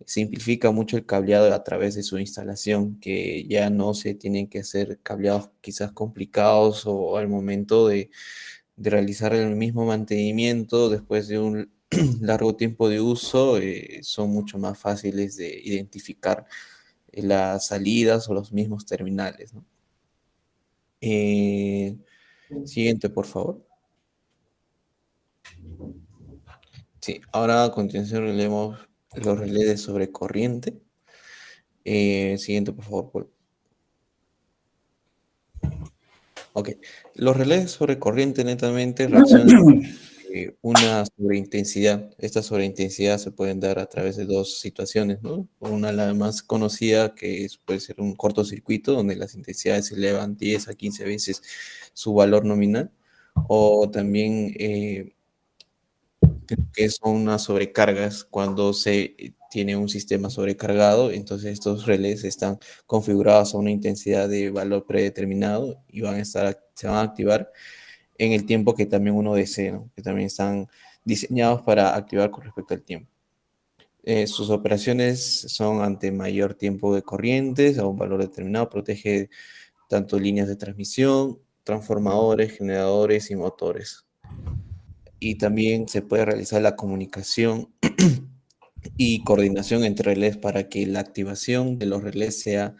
simplifica mucho el cableado a través de su instalación, que ya no se tienen que hacer cableados quizás complicados o al momento de realizar el mismo mantenimiento después de un largo tiempo de uso, son mucho más fáciles de identificar las salidas o los mismos terminales, ¿no? Siguiente, por favor. Sí, ahora a continuación leemos los relés de sobrecorriente. Siguiente, por favor, Paul. Ok, los relés sobre corriente netamente reaccionan una sobreintensidad. Esta sobreintensidad se pueden dar a través de dos situaciones, ¿no? Una, la más conocida, que puede ser un cortocircuito, donde las intensidades se elevan 10 a 15 veces su valor nominal, o también que son unas sobrecargas cuando se tiene un sistema sobrecargado. Entonces estos relés están configurados a una intensidad de valor predeterminado y se van a activar en el tiempo que también uno desee, ¿no? Que también están diseñados para activar con respecto al tiempo. Sus operaciones son ante mayor tiempo de corrientes a un valor determinado, protege tanto líneas de transmisión, transformadores, generadores y motores. Y también se puede realizar la comunicación y coordinación entre relés para que la activación de los relés sea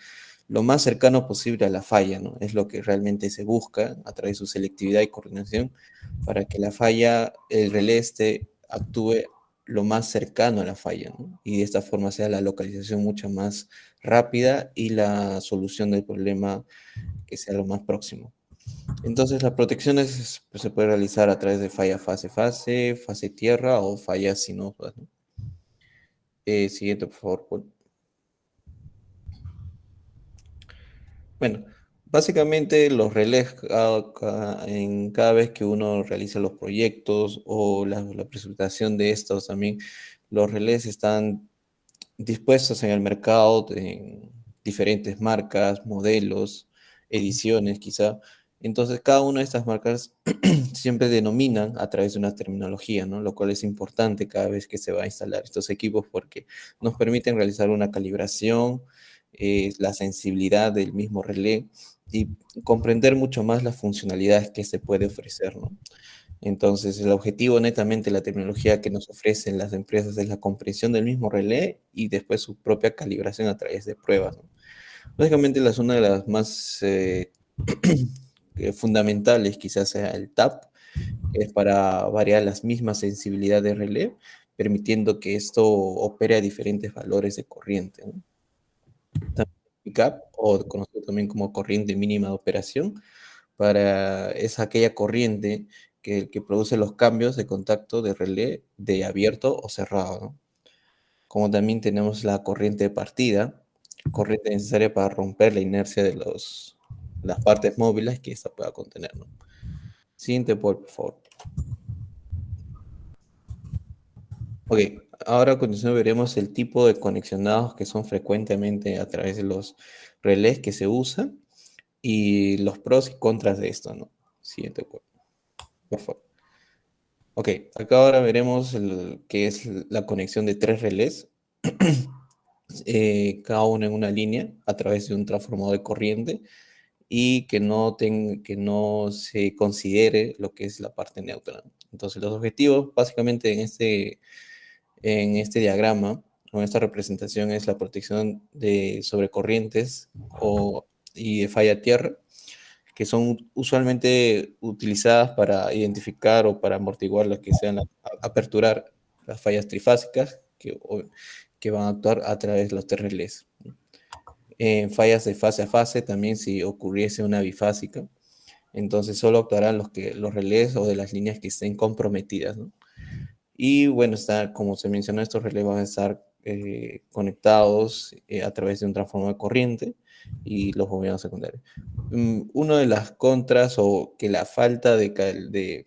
lo más cercano posible a la falla, ¿no? Es lo que realmente se busca a través de su selectividad y coordinación, para que la falla, el relé actúe lo más cercano a la falla, ¿no? Y de esta forma sea la localización mucho más rápida y la solución del problema que sea lo más próximo. Entonces, la protección se puede realizar a través de falla fase-fase, fase-tierra o fallas sinuosas, ¿no? Siguiente, por favor, Paul. Bueno, básicamente los relés, en cada vez que uno realiza los proyectos o la presentación de estos también, los relés están dispuestos en el mercado en diferentes marcas, modelos, ediciones quizá. Entonces, cada una de estas marcas siempre denominan a través de una terminología, ¿no? Lo cual es importante cada vez que se va a instalar estos equipos porque nos permiten realizar una calibración, la sensibilidad del mismo relé y comprender mucho más las funcionalidades que se puede ofrecer, ¿no? Entonces, el objetivo netamente de la tecnología que nos ofrecen las empresas es la comprensión del mismo relé y después su propia calibración a través de pruebas, ¿no? Básicamente, una de las más fundamentales quizás sea el TAP, es para variar las mismas sensibilidades de relé, permitiendo que esto opere a diferentes valores de corriente, ¿no? También o conocido también como corriente mínima de operación, es aquella corriente que produce los cambios de contacto de relé de abierto o cerrado, ¿no? Como también tenemos la corriente de partida, corriente necesaria para romper la inercia de las partes móviles que esta pueda contener, ¿no? Siguiente, por favor. Ok, ahora a continuación veremos el tipo de conexionados que son frecuentemente a través de los relés que se usan y los pros y contras de esto, ¿no? Siguiente, por favor. Ok, acá ahora veremos qué es la conexión de tres relés, cada uno en una línea a través de un transformador de corriente y que no se considere lo que es la parte neutra. Entonces, los objetivos básicamente en este diagrama o en esta representación es la protección de sobrecorrientes y de falla tierra, que son usualmente utilizadas para identificar o para amortiguar las que sean, aperturar las fallas trifásicas que van a actuar a través de los tres relés. En fallas de fase a fase también, si ocurriese una bifásica, entonces solo actuarán los relés o de las líneas que estén comprometidas, ¿no? Y bueno, como se mencionó, estos relés van a estar conectados a través de un transformador de corriente y los bobinados secundarios. Una de las contras o que la falta de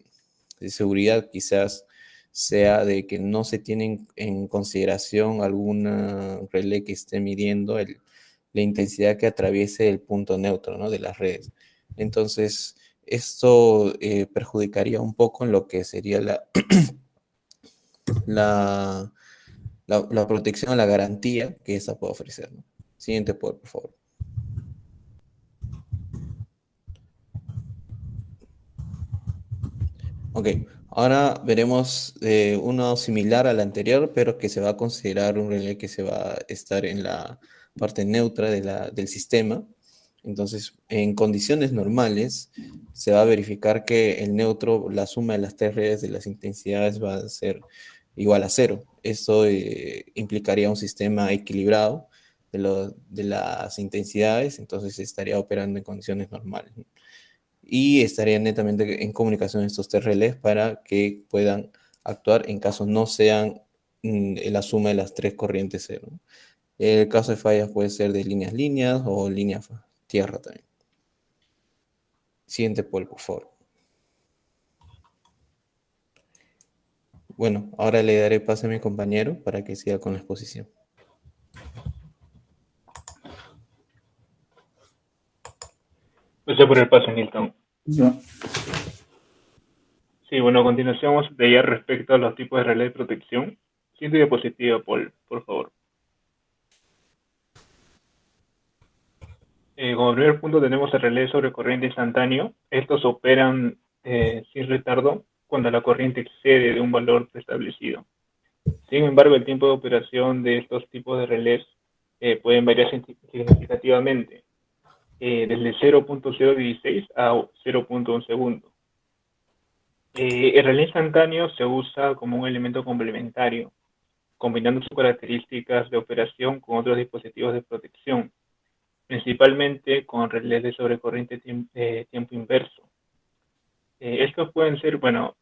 seguridad quizás sea de que no se tienen en consideración alguna relé que esté midiendo la intensidad que atraviese el punto neutro, ¿no?, de las redes. Entonces, esto perjudicaría un poco en lo que sería la protección, la garantía que esta puede ofrecer, ¿no? Siguiente, por favor. Ok, ahora veremos uno similar al anterior, pero que se va a considerar un relé que se va a estar en la parte neutra del sistema. Entonces, en condiciones normales, se va a verificar que el neutro, la suma de las tres redes de las intensidades va a ser igual a cero. Esto implicaría un sistema equilibrado de las intensidades, entonces estaría operando en condiciones normales, ¿no? Y estarían netamente en comunicación estos tres relés para que puedan actuar en caso no sean la suma de las tres corrientes cero, ¿no? El caso de fallas puede ser de líneas o líneas tierra también. Siguiente, Paul, por favor. Bueno, ahora le daré paso a mi compañero para que siga con la exposición. Gracias por el paso, Nilton. Ya. Sí, bueno, a continuación vamos a detallar respecto a los tipos de relé de protección. Siguiente diapositiva, Paul, por favor. Como primer punto tenemos el relé sobre corriente instantáneo. Estos operan sin retardo cuando la corriente excede de un valor preestablecido. Sin embargo, el tiempo de operación de estos tipos de relés pueden variar significativamente, desde 0.016 a 0.1 segundo. El relé instantáneo se usa como un elemento complementario, combinando sus características de operación con otros dispositivos de protección, principalmente con relés de sobrecorriente tiempo inverso. Estos pueden ser,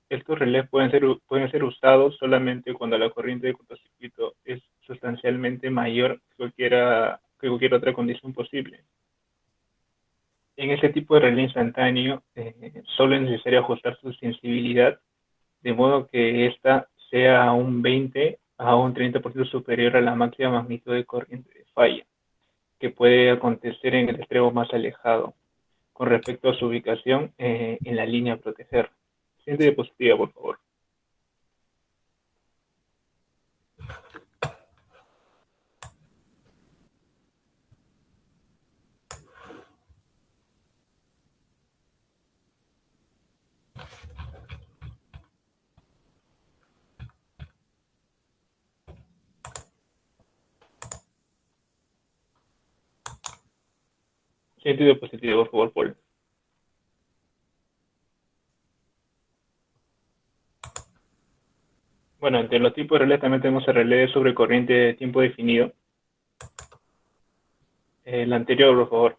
estos relés pueden ser usados solamente cuando la corriente de cortocircuito es sustancialmente mayor que cualquier otra condición posible. En este tipo de relé instantáneo, solo es necesario ajustar su sensibilidad de modo que ésta sea un 20 a un 30% superior a la máxima magnitud de corriente de falla, que puede acontecer en el extremo más alejado, con respecto a su ubicación en la línea a proteger. Siguiente diapositiva, por favor. Siguiente diapositiva, por favor, Paul. Bueno, entre los tipos de relés también tenemos el relé sobre corriente de tiempo definido. El anterior, por favor.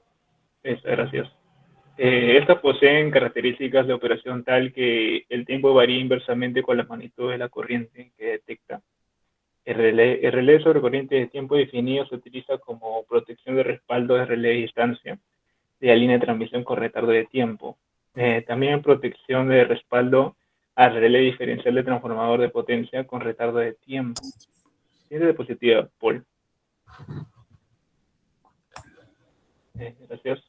Gracias. Estas poseen características de operación tal que el tiempo varía inversamente con la magnitud de la corriente que detecta. El relé sobre corriente de tiempo definido se utiliza como protección de respaldo de relé de distancia de la línea de transmisión con retardo de tiempo. También protección de respaldo al relé diferencial de transformador de potencia con retardo de tiempo. Siguiente diapositiva, Paul. Gracias.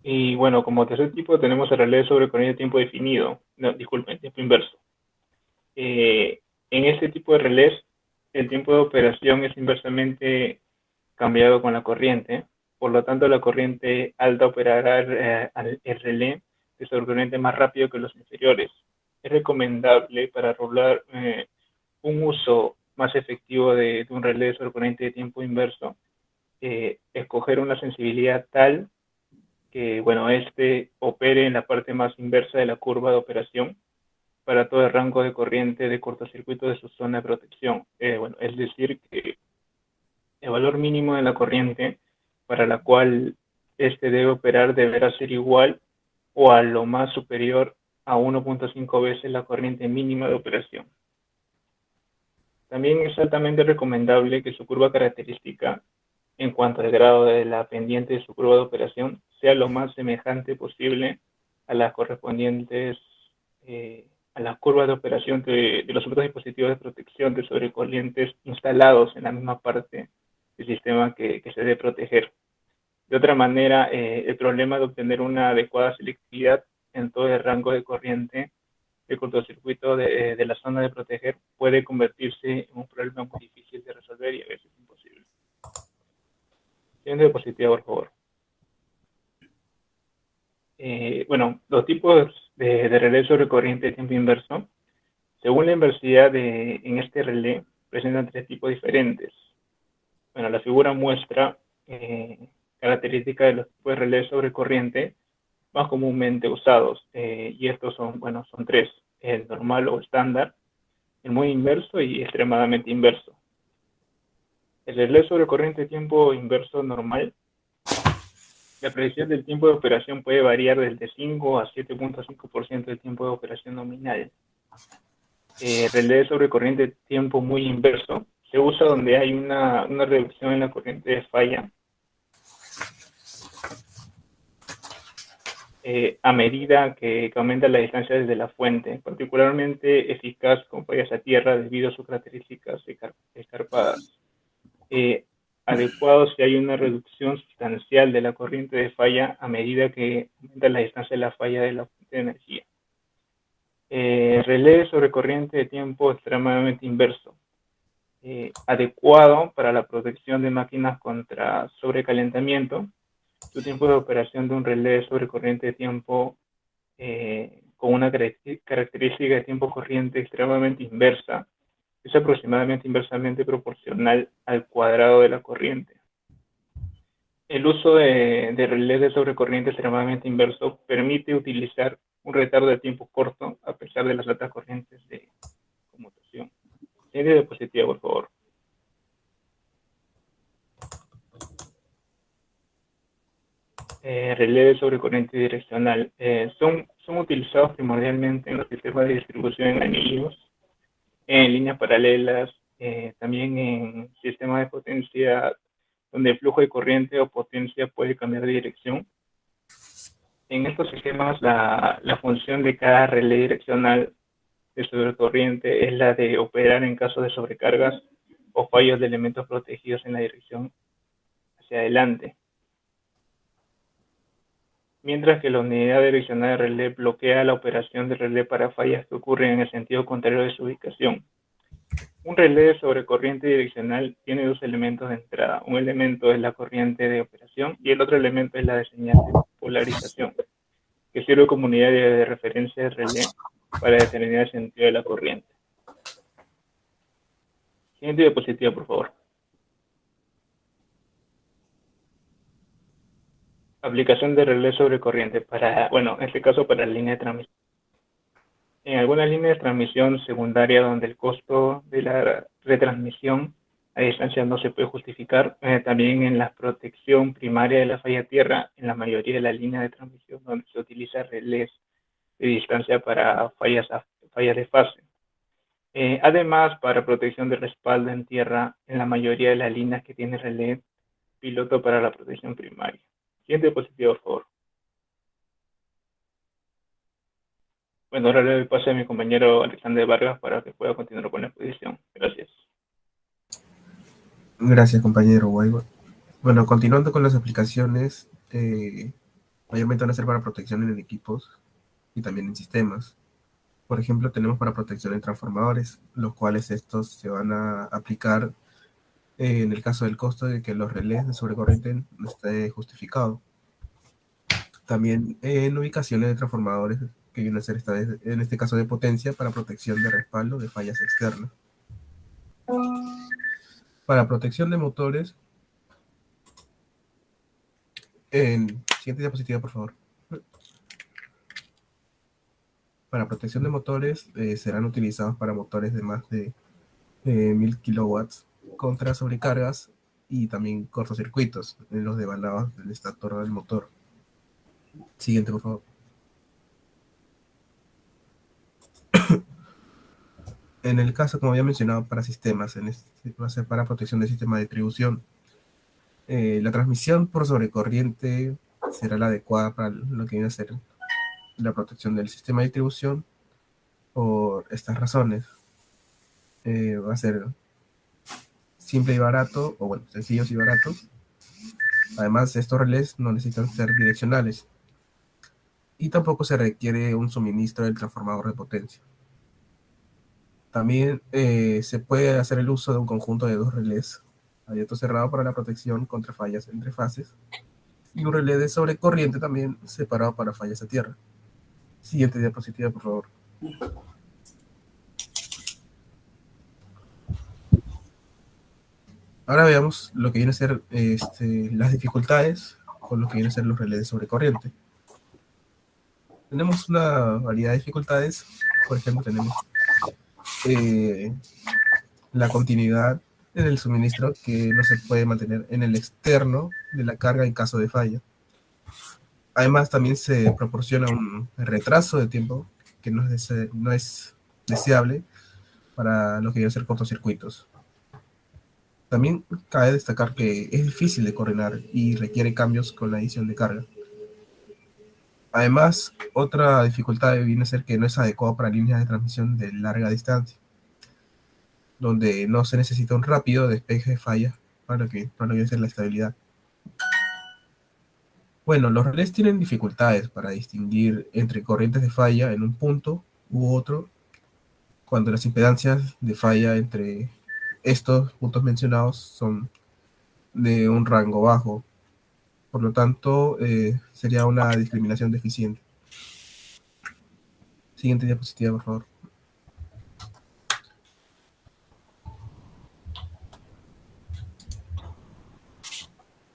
Y bueno, como tercer tipo tenemos el relé sobre corriente de tiempo definido. No, disculpen, tiempo inverso. En este tipo de relés, el tiempo de operación es inversamente cambiado con la corriente. Por lo tanto, la corriente alta operará el relé de sobre corriente más rápido que los inferiores. Es recomendable para lograr un uso más efectivo de un relé sobre corriente de tiempo inverso, escoger una sensibilidad tal que, este opere en la parte más inversa de la curva de operación para todo el rango de corriente de cortocircuito de su zona de protección. Es decir, que el valor mínimo de la corriente para la cual debe operar deberá ser igual o a lo más superior a 1.5 veces la corriente mínima de operación. También es altamente recomendable que su curva característica en cuanto al grado de la pendiente de su curva de operación sea lo más semejante posible a las correspondientes a las curvas de operación de los otros dispositivos de protección de sobrecorrientes instalados en la misma parte del sistema que se debe proteger. De otra manera, el problema de obtener una adecuada selectividad en todo el rango de corriente de cortocircuito de la zona de proteger puede convertirse en un problema muy difícil de resolver y a veces imposible. Siguiente diapositiva, por favor. Los tipos de relé sobre corriente de tiempo inverso, según la inversidad en este relé, presentan tres tipos diferentes. La figura muestra características de los tipos de relé sobre corriente más comúnmente usados, y estos son tres: el normal o estándar, el muy inverso y extremadamente inverso. El relé sobre corriente de tiempo inverso normal, la predicción del tiempo de operación puede variar desde 5 a 7.5% del tiempo de operación nominal. Relé sobre corriente de tiempo muy inverso se usa donde hay una reducción en la corriente de falla a medida que aumenta la distancia desde la fuente, particularmente eficaz con fallas a tierra debido a sus características escarpadas. Adecuado si hay una reducción sustancial de la corriente de falla a medida que aumenta la distancia de la falla de la fuente de energía. Relé sobre corriente de tiempo extremadamente inverso. Adecuado para la protección de máquinas contra sobrecalentamiento. Su tiempo de operación de un relé sobre corriente de tiempo con una característica de tiempo corriente extremadamente inversa es aproximadamente inversamente proporcional al cuadrado de la corriente. El uso de relés de sobrecorriente extremadamente inverso permite utilizar un retardo de tiempo corto a pesar de las altas corrientes de conmutación. Siguiente diapositiva, por favor. relé sobre corriente direccional. Son utilizados primordialmente en los sistemas de distribución en anillos, en líneas paralelas, también en sistemas de potencia donde el flujo de corriente o potencia puede cambiar de dirección. En estos sistemas, la función de cada relé direccional de sobrecorriente es la de operar en caso de sobrecargas o fallos de elementos protegidos en la dirección hacia adelante. Mientras que la unidad direccional de relé bloquea la operación del relé para fallas que ocurren en el sentido contrario de su ubicación. Un relé sobre corriente direccional tiene dos elementos de entrada. Un elemento es la corriente de operación y el otro elemento es la de señal de polarización, que sirve como unidad de referencia del relé para determinar el sentido de la corriente. Siguiente diapositiva, por favor. Aplicación de relé sobre corriente en este caso para la línea de transmisión. En algunas líneas de transmisión secundaria donde el costo de la retransmisión a distancia no se puede justificar, también en la protección primaria de la falla tierra, en la mayoría de las líneas de transmisión donde se utiliza relés de distancia para fallas de fase. Además, para protección de respaldo en tierra, en la mayoría de las líneas que tiene relé piloto para la protección primaria. Siguiente diapositiva, por favor. Bueno, ahora le doy pase a mi compañero Alexander Vargas para que pueda continuar con la exposición. Gracias. Gracias, compañero. Bueno, continuando con las aplicaciones, mayormente van a ser para protección en equipos y también en sistemas. Por ejemplo, tenemos para protección en transformadores, los cuales estos se van a aplicar en el caso del costo de que los relés de sobrecorriente no esté justificado. También en ubicaciones de transformadores que vienen a ser en este caso de potencia para protección de respaldo de fallas externas. Para protección de motores, siguiente diapositiva, por favor. Para protección de motores serán utilizados para motores de más de 1000 kilowatts contra sobrecargas y también cortocircuitos en los devalados del estator del motor. Siguiente, por favor. En el caso, como había mencionado, para sistemas, va a ser para protección del sistema de distribución. La transmisión por sobrecorriente será la adecuada para lo que viene a ser la protección del sistema de distribución por estas razones. Va a ser simple y barato, o bueno, sencillos y baratos. Además, estos relés no necesitan ser direccionales. Y tampoco se requiere un suministro del transformador de potencia. También se puede hacer el uso de un conjunto de dos relés abierto cerrado para la protección contra fallas entre fases y un relé de sobrecorriente también separado para fallas a tierra. Siguiente diapositiva, por favor. Ahora veamos lo que viene a ser las dificultades con lo que vienen a ser los relés de sobrecorriente. Tenemos una variedad de dificultades. Por ejemplo, tenemos la continuidad en el suministro que no se puede mantener en el externo de la carga en caso de falla. Además, también se proporciona un retraso de tiempo que no es deseable para lo que viene a ser cortocircuitos. También cabe destacar que es difícil de coordinar y requiere cambios con la adición de carga. Además, otra dificultad viene a ser que no es adecuado para líneas de transmisión de larga distancia, donde no se necesita un rápido despeje de fallas para lo que viene a ser la estabilidad. Bueno, los relés tienen dificultades para distinguir entre corrientes de falla en un punto u otro, cuando las impedancias de falla entre estos puntos mencionados son de un rango bajo. Por lo tanto, sería una discriminación deficiente. Siguiente diapositiva, por favor.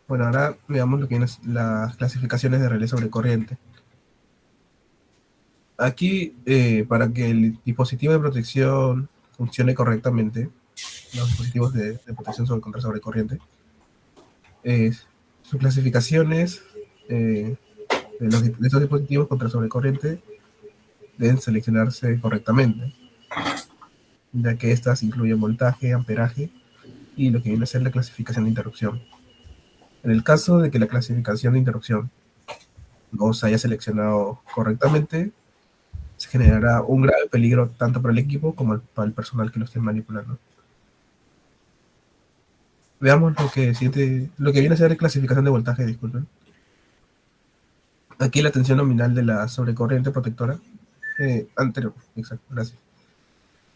Bueno, ahora veamos lo que vienen las clasificaciones de relé sobre corriente. Aquí, para que el dispositivo de protección funcione correctamente, los dispositivos de protección contra sobrecorriente, sus clasificaciones de estos dispositivos contra sobrecorriente deben seleccionarse correctamente, ya que estas incluyen voltaje, amperaje y lo que viene a ser la clasificación de interrupción. En el caso de que la clasificación de interrupción no se haya seleccionado correctamente, se generará un grave peligro tanto para el equipo como para el personal que lo esté manipulando. Veamos lo que viene a ser clasificación de voltaje, disculpen. Aquí la tensión nominal de la sobrecorriente protectora, exacto, gracias.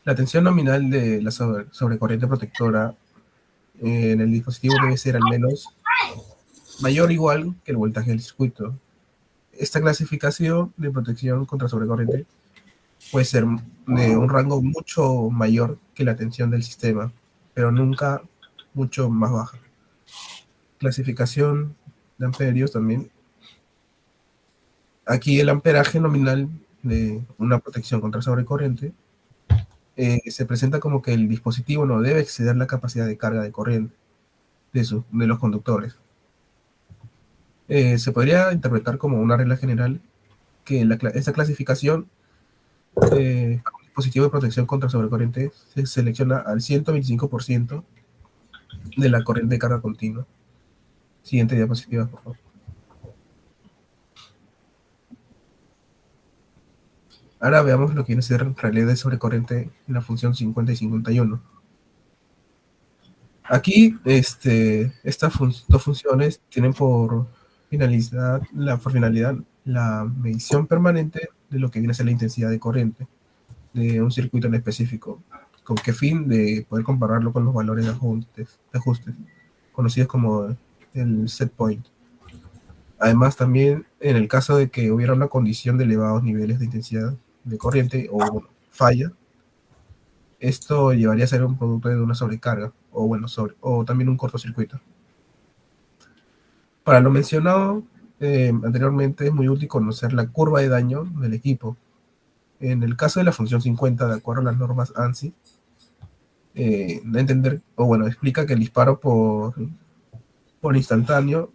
La tensión nominal de la sobrecorriente protectora en el dispositivo debe ser al menos mayor o igual que el voltaje del circuito. Esta clasificación de protección contra sobrecorriente puede ser de un rango mucho mayor que la tensión del sistema, pero nunca mucho más baja. Clasificación de amperios también. Aquí el amperaje nominal de una protección contra sobrecorriente se presenta como que el dispositivo no debe exceder la capacidad de carga de corriente de los conductores. Se podría interpretar como una regla general que esta clasificación para un dispositivo de protección contra sobrecorriente se selecciona al 125% de la corriente de carga continua. Siguiente diapositiva, por favor. Ahora veamos lo que viene a ser relé de sobrecorriente en la función 50 y 51. Aquí estas dos funciones tienen por finalidad la medición permanente de lo que viene a ser la intensidad de corriente de un circuito en específico. ¿Con qué fin? De poder compararlo con los valores de ajustes conocidos como el set point. Además, también en el caso de que hubiera una condición de elevados niveles de intensidad de corriente o falla, esto llevaría a ser un producto de una sobrecarga o también un cortocircuito. Para lo mencionado anteriormente, es muy útil conocer la curva de daño del equipo. En el caso de la función 50, de acuerdo a las normas ANSI, explica que el disparo por instantáneo,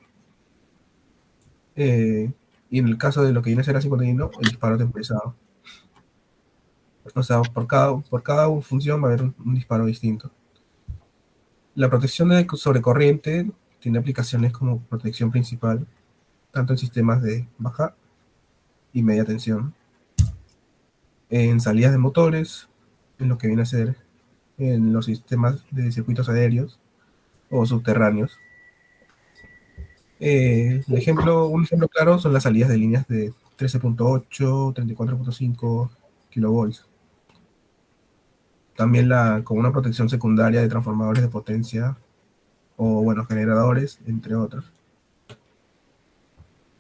y en el caso de lo que viene a ser a 51, el disparo temporizado. O sea, por cada función va a haber un disparo distinto. La protección de sobrecorriente tiene aplicaciones como protección principal, tanto en sistemas de baja y media tensión, en salidas de motores, en lo que viene a ser en los sistemas de circuitos aéreos o subterráneos. Un ejemplo claro son las salidas de líneas de 13.8, 34.5 kilovolts. También con una protección secundaria de transformadores de potencia o, generadores, entre otros.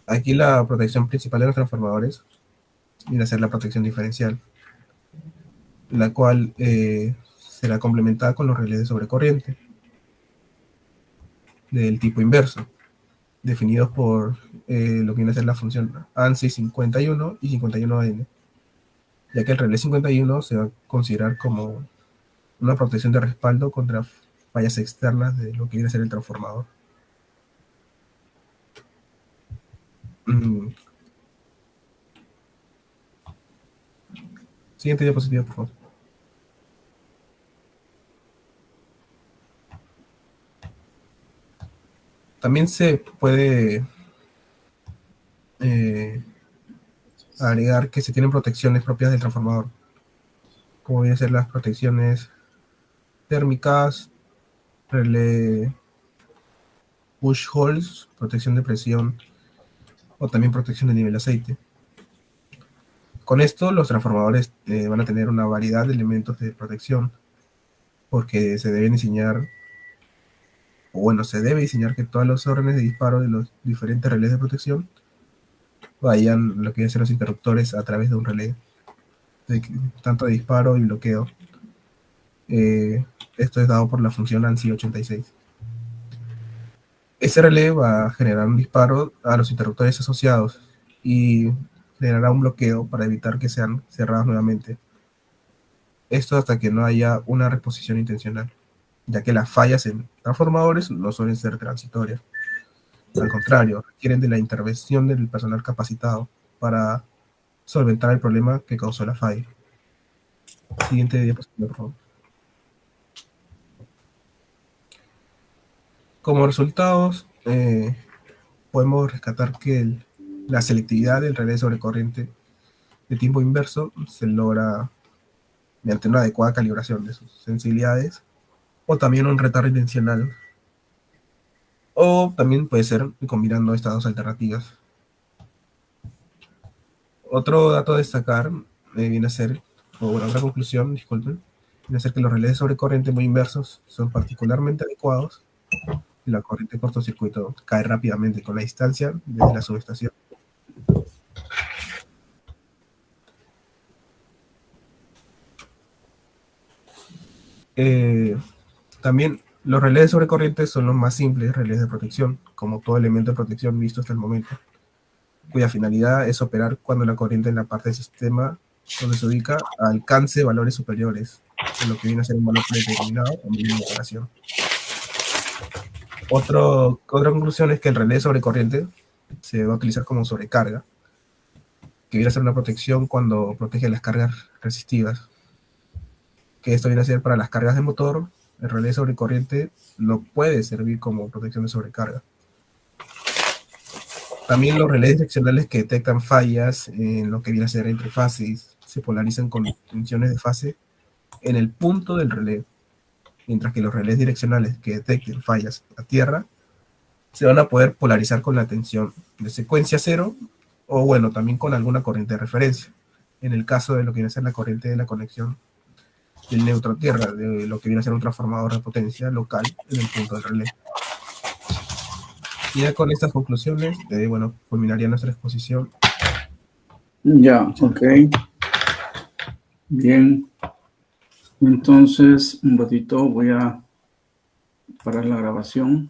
Aquí la protección principal de los transformadores viene a ser la protección diferencial, la cual será complementada con los relés de sobrecorriente del tipo inverso, definidos por lo que viene a ser la función ANSI 51 y 51N, ya que el relé 51 se va a considerar como una protección de respaldo contra fallas externas de lo que viene a ser el transformador. Siguiente diapositiva, por favor. También se puede agregar que se tienen protecciones propias del transformador, como vienen a ser las protecciones térmicas, relé push holes, protección de presión o también protección de nivel de aceite. Con esto los transformadores van a tener una variedad de elementos de protección, porque se debe diseñar que todas las órdenes de disparo de los diferentes relés de protección vayan lo que vienen a ser los interruptores a través de un relé, tanto de disparo y bloqueo. Esto es dado por la función ANSI 86. Ese relé va a generar un disparo a los interruptores asociados y generará un bloqueo para evitar que sean cerrados nuevamente. Esto hasta que no haya una reposición intencional, ya que las fallas en transformadores no suelen ser transitorias. Al contrario, requieren de la intervención del personal capacitado para solventar el problema que causó la falla. Siguiente diapositiva, por favor. Como resultados, podemos rescatar que la selectividad del relé sobre corriente de tiempo inverso se logra mediante una adecuada calibración de sus sensibilidades, o también un retardo intencional, o también puede ser combinando estas dos alternativas. Otro dato a destacar viene a ser, o bueno, otra conclusión, disculpen, viene a ser que los relés sobre corriente muy inversos son particularmente adecuados y la corriente de cortocircuito cae rápidamente con la distancia desde la subestación. También los relés sobre corriente son los más simples relés de protección, como todo elemento de protección visto hasta el momento, cuya finalidad es operar cuando la corriente en la parte del sistema donde se ubica alcance valores superiores a lo que viene a ser un valor predeterminado o mínimo de operación. Otra conclusión es que el relé sobre corriente se va a utilizar como sobrecarga, que viene a ser una protección cuando protege las cargas resistivas. Que esto viene a ser para las cargas de motor, el relé sobre corriente no puede servir como protección de sobrecarga. También los relés direccionales que detectan fallas en lo que viene a ser entre fases se polarizan con tensiones de fase en el punto del relé, mientras que los relés direccionales que detecten fallas a tierra se van a poder polarizar con la tensión de secuencia cero o bueno, también con alguna corriente de referencia, en el caso de lo que viene a ser la corriente de la conexión del neutro a tierra, de lo que viene a ser un transformador de potencia local en el punto del relé. Y ya con estas conclusiones, bueno, culminaría nuestra exposición. Ya, ok. Bien. Entonces, un ratito voy a parar la grabación.